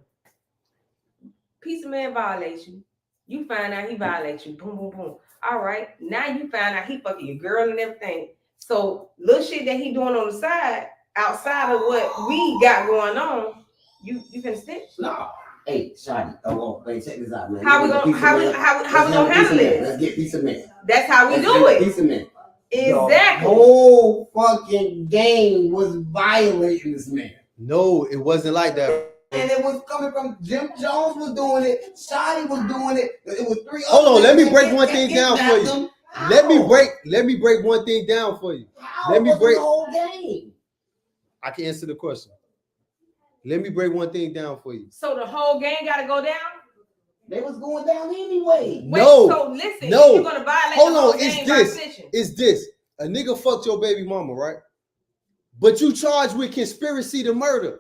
Piece of Man violates you. You find out he violates you. Boom, boom, boom. All right. Now you find out he fucking your girl and everything. So little shit that he doing on the side, outside of what we got going on, you can snitch. No. Hey, Shotty. Oh, wait, check this out, man. How we gonna handle this? Let's get Piece of Man. That's how we do it. Piece of Man. Exactly. The whole fucking game was violating this man. No, it wasn't like that. And it was coming from Jim Jones was doing it, Shotty was doing it. It was three. Hold on, let me break others one that thing down for you. them. Let me break one thing down for you. How Let me was break- the whole game. I can answer the question. Let me break one thing down for you. So the whole game gotta go down? They was going down anyway. Wait, No, so listen, no. you're gonna violate Hold the whole on, it's game by this. snitching. It's this. A nigga fucked your baby mama, right? But you charged with conspiracy to murder.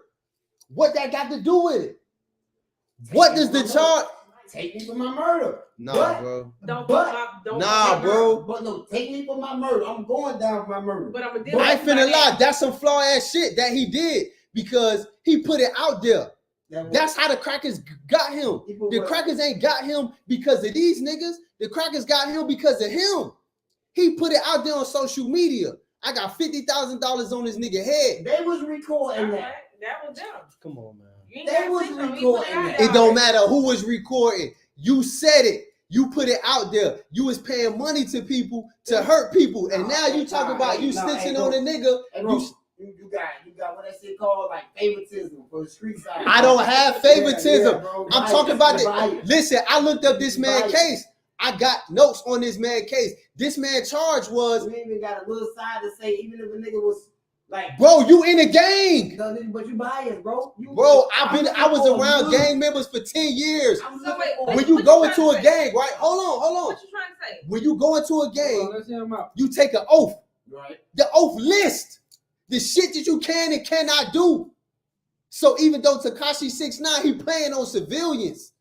What that got to do with it? What does the charge? Take me for my murder. Nah, But- bro. Don't But- put my, don't Nah, put my- bro. But no, take me for my murder. I'm going down for my murder. But I'm gonna I ain't finna lie. That's some flaw ass shit that he did because he put it out there. That's how the crackers got him. The crackers ain't got him because of these niggas. The crackers got him because of him. He put it out there on social media. I got $50,000 on this nigga head. They was recording that. That was them. Come on, man. You ain't They gotta was snitch on me, recording put it out that. there It don't already. matter who was recording. You said it. You put it out there. You was paying money to people to hurt people, and now you talk about you snitching on a nigga. Hey, bro, You- you got what that shit called like favoritism for the street side. I don't have favoritism. bro. I'm Bias, talking about bias. it. Listen, I looked up this man's Bias. case. I got notes on this man's case. This man charge was, We even got a little side to say, even if a nigga was like, bro, you in the gang. no, nigga, but you biased, bro. Bro, I was around gang members for 10 years. So wait, When you go into a gang, right? Hold on. What you trying to say? When you go into a Hold on, gang, let's hear him out. you take an oath. Right. The oath list the shit that you can and cannot do. So even though Tekashi 6ix9ine, he playing on civilians,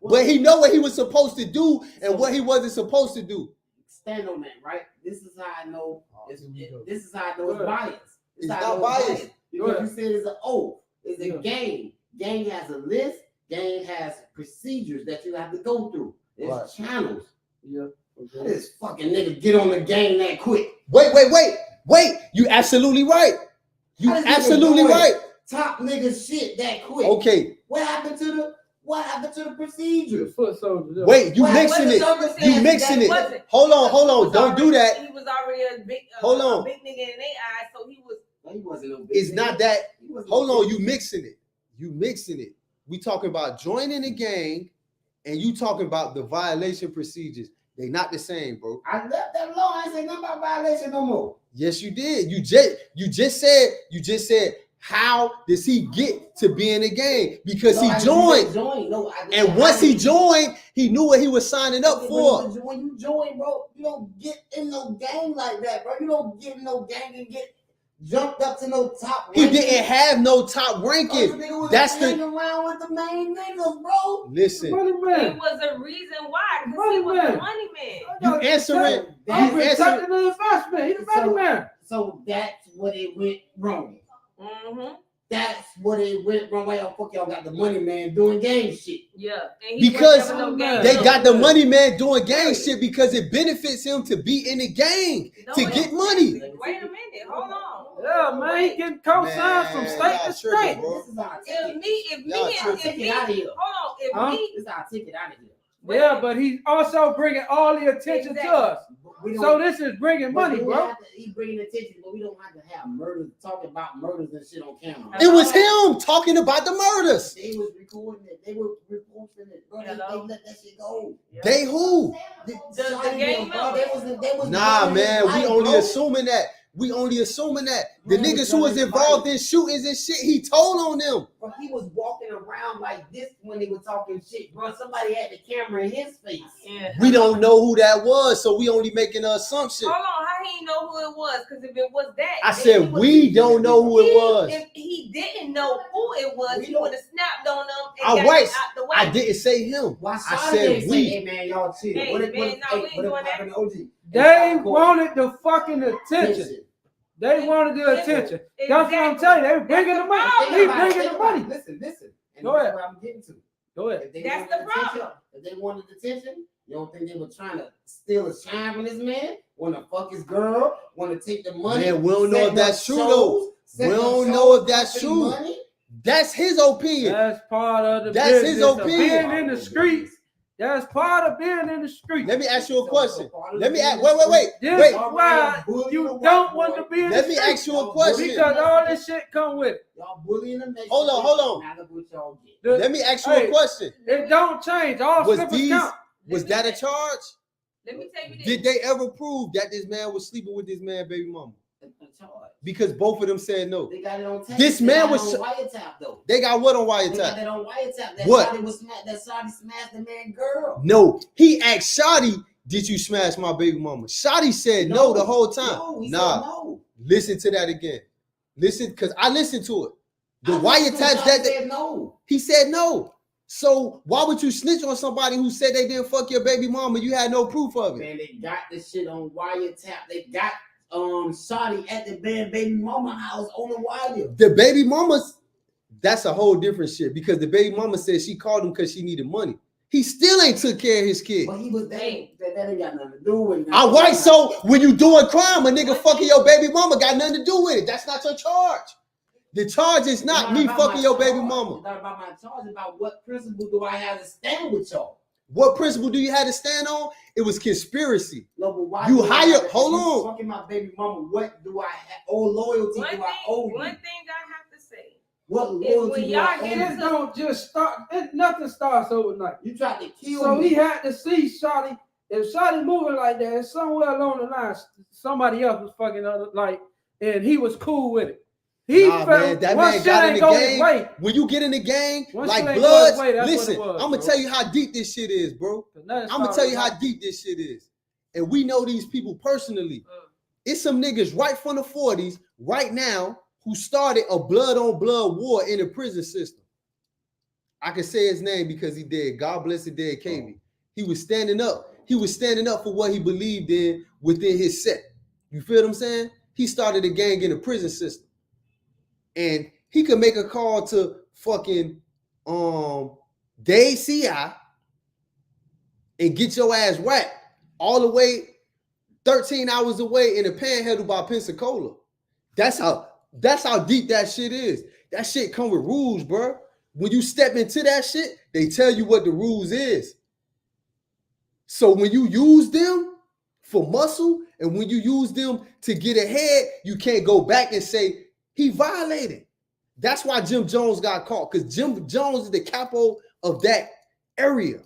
but he know what he was supposed to do and what he wasn't supposed to do. Stand on that, right? This is how I know. here we go. This is how I know it's Good. biased. It's how I not know biased. because Good. you said it's an oath. It's a Yeah. game. Gang has a list. Gang has procedures that you have to go through. There's Right. channels. Yeah. This fucking nigga get on the game that quick. Wait. You absolutely right. You How this nigga absolutely doing? right. Top nigga shit that quick. Okay, What happened to the procedures? Foot soldiers. wait, you What mixing was it. the circumstance You mixing that it. wasn't? Hold on. He was Don't do already- that. He was already a big, Hold on. a big nigga in their eyes, so he was. He wasn't no big It's nigga. not that. He wasn't Hold no on, big you mixing it. You mixing it. We talking about joining the gang, and you talking about the violation procedures. They not the same, bro. I left that alone. I ain't say nothing about violation no more. Yes, you did. You just said how does he get to be in the gang? Because No, he I joined. didn't join. No, I didn't. And once he joined, he knew what he was signing up for. When you join, bro, you don't get in no gang like that, bro. You don't get in no gang and get jumped up to no top. He ranking. didn't have no top ranking. Nigga was That's hanging the around with the main niggas, bro. listen. Money It man. was a reason why, because Money he was man. a money man. You answering. I'm You answering. protecting the investment. He's a money man. So that's what it went wrong. Mm-hmm. That's what it went wrong. Why y'all fuck y'all got the money man doing gang shit? Yeah. And he Because wasn't never no gang They leader. got the money man doing gang shit because it benefits him to be in the gang No, to it- get money. Wait a minute. Hold on. Yeah, man, he getting co-signed from Man, state y'all to tripping, state. bro. This is our If ticket. me, if Y'all me, tripping. if Take me, it out of here. hold on, if Huh? me, This is our ticket out of here. Yeah, but he's also bringing all the attention to us. We don't- So this is bringing but money, we bro. have to- He's bringing attention, but we don't have to have murders, talking about murders and shit on camera. It was him talking about the murders. They was recording it. They were reposting it. Bro, they let that shit go. They who? The gang They was Nah, running man, his we life, only bro. assuming that. We only assuming that. The Man, niggas who was it's involved right. in shootings and shit, he told on them. Bro, he was walking around like this when they were talking shit, bro. Somebody had the camera in his face. Yeah. We don't know who that was, so we only making an assumption. Hold on, how he know who it was, because if it was that, I then said he we don't know who it was. If he didn't know who it was, he would have snapped on them and All got right, it out the way. I didn't say him. Why I Shawty said didn't say, we. hey man, y'all chill. Hey, What man, no, we ain't doing that. happened to OG? They wanted the fucking attention. They wanted the attention. That's what I'm telling you. They bringing the money. He bringing the money. Listen. And Go that's ahead. what I'm getting to. Go ahead. If they That's wanted the attention- problem. If they wanted attention, you don't think they were trying to steal a shine from this man? Want to fuck his girl? Want to take the money? Man, we don't know if setting that's up true, shows, though. setting We up don't shows, know if that's collecting true. money? That's his opinion. That's part of the That's his business of opinion. being in the streets. That's part of being in the streets. Let me ask you a question. part of Let me the ask. business- Wait. This is Y'all why bullying you the white don't want boy. to be in Let the me streets. ask you a question. Because all this shit come with it. Y'all bullying them. Hold on. Now look what y'all get. The- Let me ask you Hey, a question. It don't change. All Was slippers these? count. Was that a charge? Let me tell you this. Did they ever prove that this man was sleeping with this man, baby mama? That's a charge. Because both of them said no. They got it on tape. This They man got it was- on wiretap though. They got what on They got wiretap? that on wiretap. That What? Shawty was smacked. That Shawty smashed the man girl. No. He asked Shotty, "Did you smash my baby mama?" Shotty said no the whole time. No, he Nah. said no. Listen to that again. Listen, because I listened to it. The I listened to wiretaps Shawty that said no. he said no. So why would you snitch on somebody who said they didn't fuck your baby mama? You had no proof of it. Man, they got this shit on wiretap. They got Shawty at the baby mama house on the wire. The baby mama's that's a whole different shit because the baby mama said she called him because she needed money. He still ain't took care of his kid. But he was that ain't got nothing to do with it. All right, so when you doing crime, a nigga fucking your baby mama got nothing to do with it. That's not your charge. The charge is not me fucking your baby mama. It's not about my charge. It's about what principle do I have to stand with y'all? What principle do you have to stand on? It was conspiracy. No, but why You do I hire- have to- hold if you on. Fucking my baby mama. What do I have? Oh, loyalty One do I owe thing, you? one thing I have to say. What when loyalty do y'all I get owe It you? don't just start. Nothing starts overnight. You tried to kill So me. he had to see Shotty. If Shotty moving like that, somewhere along the line, somebody else was fucking other like, and he was cool with it. He Nah, felt man, that once man shit got in ain't the go his game. way. When you get in the game, Once like it ain't Bloods, going his way, that's what listen, it was, I'm gonna bro. tell you how deep this shit is, bro. Nothing I'm gonna started tell you overnight. how deep this shit is. And we know these people personally. Mm. It's some niggas right from the 40s right now who started a blood on blood war in the prison system. I can say his name because he did. God bless the dead KB. He was standing up. He was standing up for what he believed in within his set. You feel what I'm saying? He started a gang in the prison system. And he could make a call to fucking Dade CI and get your ass whacked all the way 13 hours away in the Panhandle by Pensacola. That's how deep that shit is. That shit come with rules, bro. When you step into that shit, they tell you what the rules is. So when you use them for muscle and when you use them to get ahead, you can't go back and say he violated. That's why Jim Jones got caught, because Jim Jones is the capo of that area.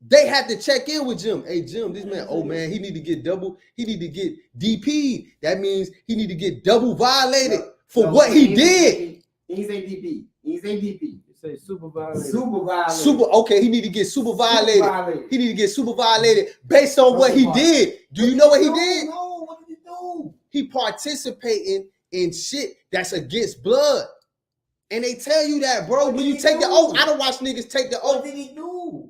They had to check in with Jim. Hey, Jim, this man, oh man, he need to get DP. That means he need to get double violated for what he did. He say DP. He say DP. You say super violated. Super violated. Super, okay, he need to get super violated. violated. He need to get super violated based on what he did. Do you know what he did? No, what did he do? He participating in shit that's against blood. And they tell you that, bro. When you take the oath, I don't watch niggas take the What oath. did he do?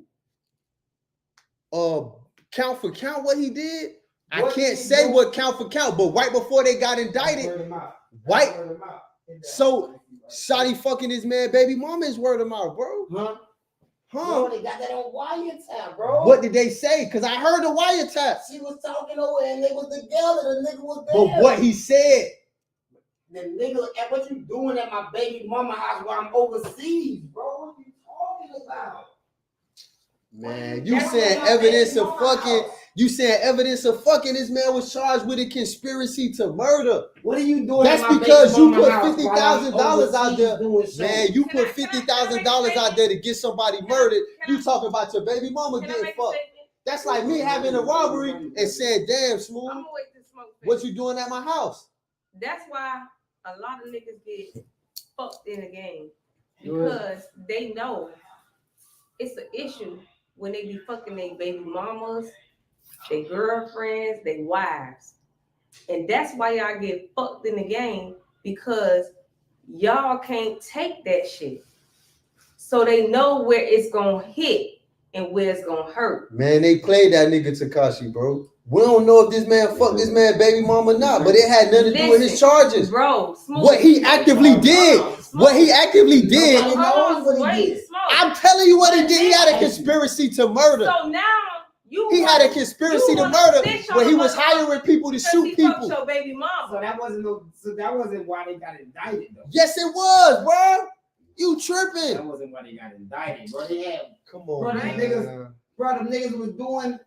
Count for count what he did. I What can't did he say do? what count for count, but right before they got indicted, white. So Shotty fucking his man baby mama is word of mouth, bro. Huh? Huh? Bro, they got that on wiretap, bro. What did they say? Because I heard the wiretap. She was talking over and they was together. The nigga was But there. what he said, The nigga, and what you doing at my baby mama house while I'm overseas, bro? What you talking about? man, you That's saying what my evidence baby of mama fucking, house. you saying evidence of fucking, this man was charged with a conspiracy to murder. What are you doing? That's at my because baby you mama put house while I'm $50,000 out overseas there. doing shows? Man, you Can I- put can I- $50,000 out there to get somebody murdered. can I- You talking about your baby mama Can I getting make a fucked. statement? That's like me having a robbery and saying, damn, I'm Smooth, gonna wait to smoke. what you doing at my house? That's why a lot of niggas get fucked in the game Go ahead. because they know it's an issue when they be fucking their baby mamas, their girlfriends, their wives. And that's why y'all get fucked in the game, because y'all can't take that shit. So they know where it's gonna hit and where it's gonna hurt. Man, they played that nigga Tekashi, bro. We don't know if this man fucked this man baby mama or not, but it had nothing to do with his charges. Bro, Smooth. What he actively did. What he actively did. Nobody knows what he did. I'm telling you what he did. He had a conspiracy to murder. So now He had a conspiracy to murder where he was hiring people to shoot people. Your baby mama. So that wasn't why they got indicted though. Yes, it was, bro. You tripping? That wasn't why they got indicted, bro. They had Come on, Bro, man. them niggas was doing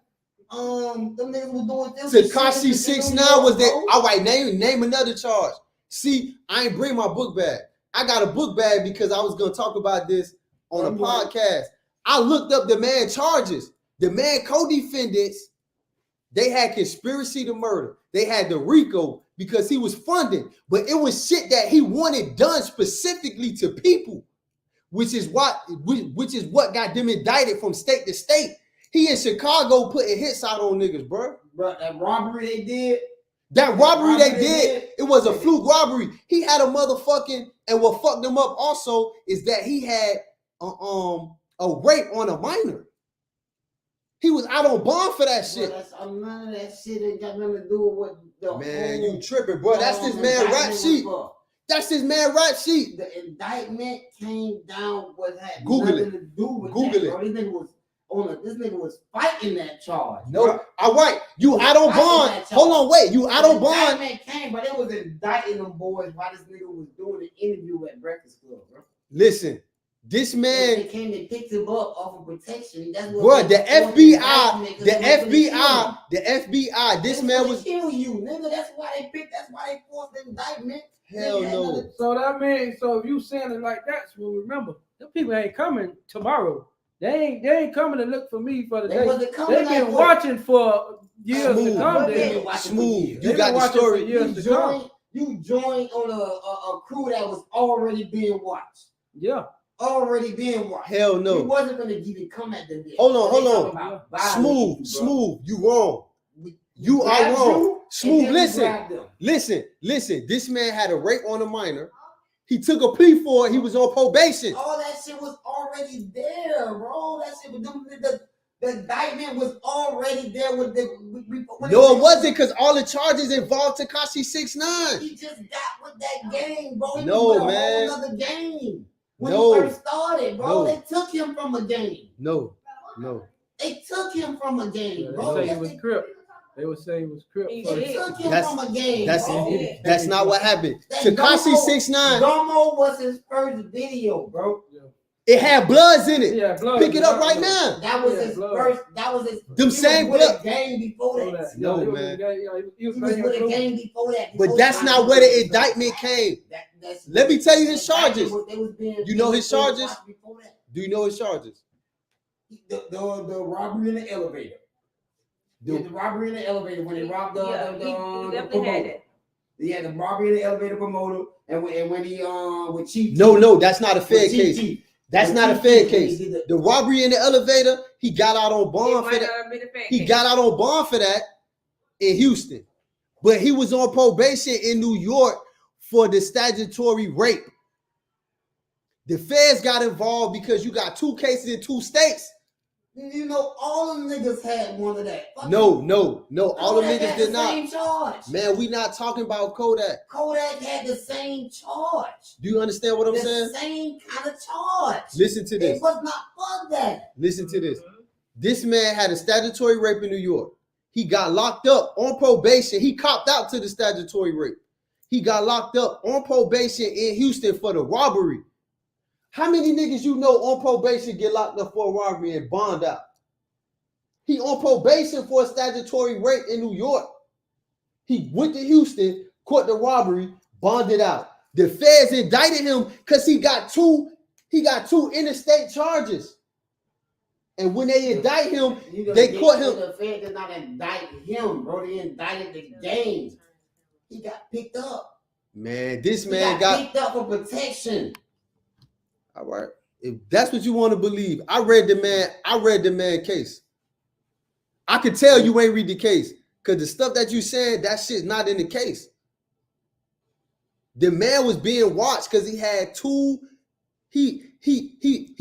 Tekashi 6ix9ine was that? All right, name another charge. See, I ain't bring my book bag. I got a book bag because I was gonna talk about this on a podcast. I looked up the man charges. The man co-defendants, they had conspiracy to murder. They had the RICO because he was funding, but it was shit that he wanted done specifically to people, which is what got them indicted from state to state. He in Chicago putting hits out on niggas, bro. Bro, that robbery they did. That robbery they did, it was a fluke robbery. He had a motherfucking, and what fucked him up also is that he had a rape on a minor. He was out on bond for that shit. None of that shit ain't got nothing to do with what the Man, you tripping, bro. That's this man rap sheet. That's his man rap sheet. The indictment came down what had Google nothing it. to do with Google that, it. bro. This nigga was fighting that charge. No, bro. all right. You out on bond. Hold on, wait. You out on bond. Indictment came, but it was indicting them boys while this nigga was doing an interview at Breakfast Club, bro. Listen, this man. They came and picked him up off of protection. That's what Bro, the FBI, the FBI, this man was. kill you, nigga. That's why they forced the indictment. Hell no. So that means, so if you saying it like that, so remember, the people ain't coming tomorrow. They ain't coming to look for me for the day. They've been watching for years to come. Smooth. You got the story. You joined on a crew that was already being watched. Yeah. Already being watched. Hell He no. wasn't gonna even come at them. Hold on. Smooth. You wrong. You are wrong. Smooth, listen. This man had a rape on a minor. He took a plea for it. He was on probation. All that shit was already there, bro. That shit was the indictment was already there with the. No, it wasn't, because all the charges involved Tekashi 6ix9ine. He just got with that game, bro. He No, was with man. a whole other game. When No. he first started, bro, No. they took him from a game. No. They took him from a game, bro. They say he was Crip. They would say he was Crip. He They took him That's- from a game. That's bro. that's not what happened. That Tekashi Domo- 6ix9ine, Domo was his first video, bro. it had bloods in it. Yeah, blood. Pick it up right now. That was Yeah, his blood. first. That was his. Them he same was with blood- a game before that. No, he was man. in the game, yeah, he was He was playing with a blue. game before that. But that's not where the indictment came. Let me tell you his charges. You know his charges? Do you know his charges? The robbery in the elevator. The robbery in the elevator when they robbed the he definitely had promoter. that. He had the robbery in the elevator promoter, and when he with Chief. No, that's not a with fair Chief case. Keef. That's With not a Chief fair Keef, when he case. did the- The robbery in the elevator, he got out on It bond for might that. not have been a fair He case. got out on bond for that in Houston, but he was on probation in New York for the statutory rape. The feds got involved because you got two cases in two states. You know, all them niggas had one of that. No. All the Kodak niggas had did the not. Same charge. Man, we not talking about Kodak. Kodak had the same charge. Do you understand what I'm The saying? same kind of charge. Listen to this. It was not for that. Listen to this. This man had a statutory rape in New York. He got locked up on probation. He copped out to the statutory rape. He got locked up on probation in Houston for the robbery. How many niggas you know on probation get locked up for a robbery and bond out? He on probation for a statutory rape in New York. He went to Houston, caught the robbery, bonded out. The feds indicted him because he got two interstate charges. And when they indict him, they caught him. The Fed did not indict him, bro. They indicted the game. He got picked up. Man, this He man got got picked up for protection. all right. If that's what you want to believe, I read the man case. I could tell you ain't read the case Because the stuff that you said, that shit's not in the case. The man was being watched because he had two. He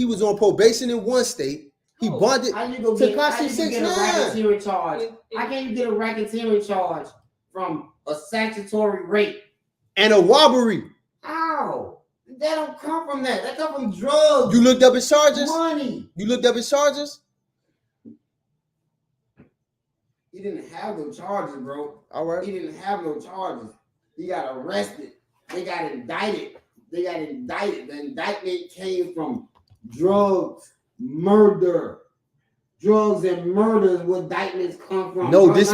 was on probation in one state. He bonded. How you gonna get a 6'9". racketeering charge? How can you get a racketeering charge from a statutory rape? And a robbery. How? That don't come from that. That come from drugs. You looked up his charges? Money. You looked up his charges? He didn't have no charges, bro. All right. He didn't have no charges. He got arrested. They got indicted. The indictment came from drugs, murder. Drugs and murder is what indictments come from. No, this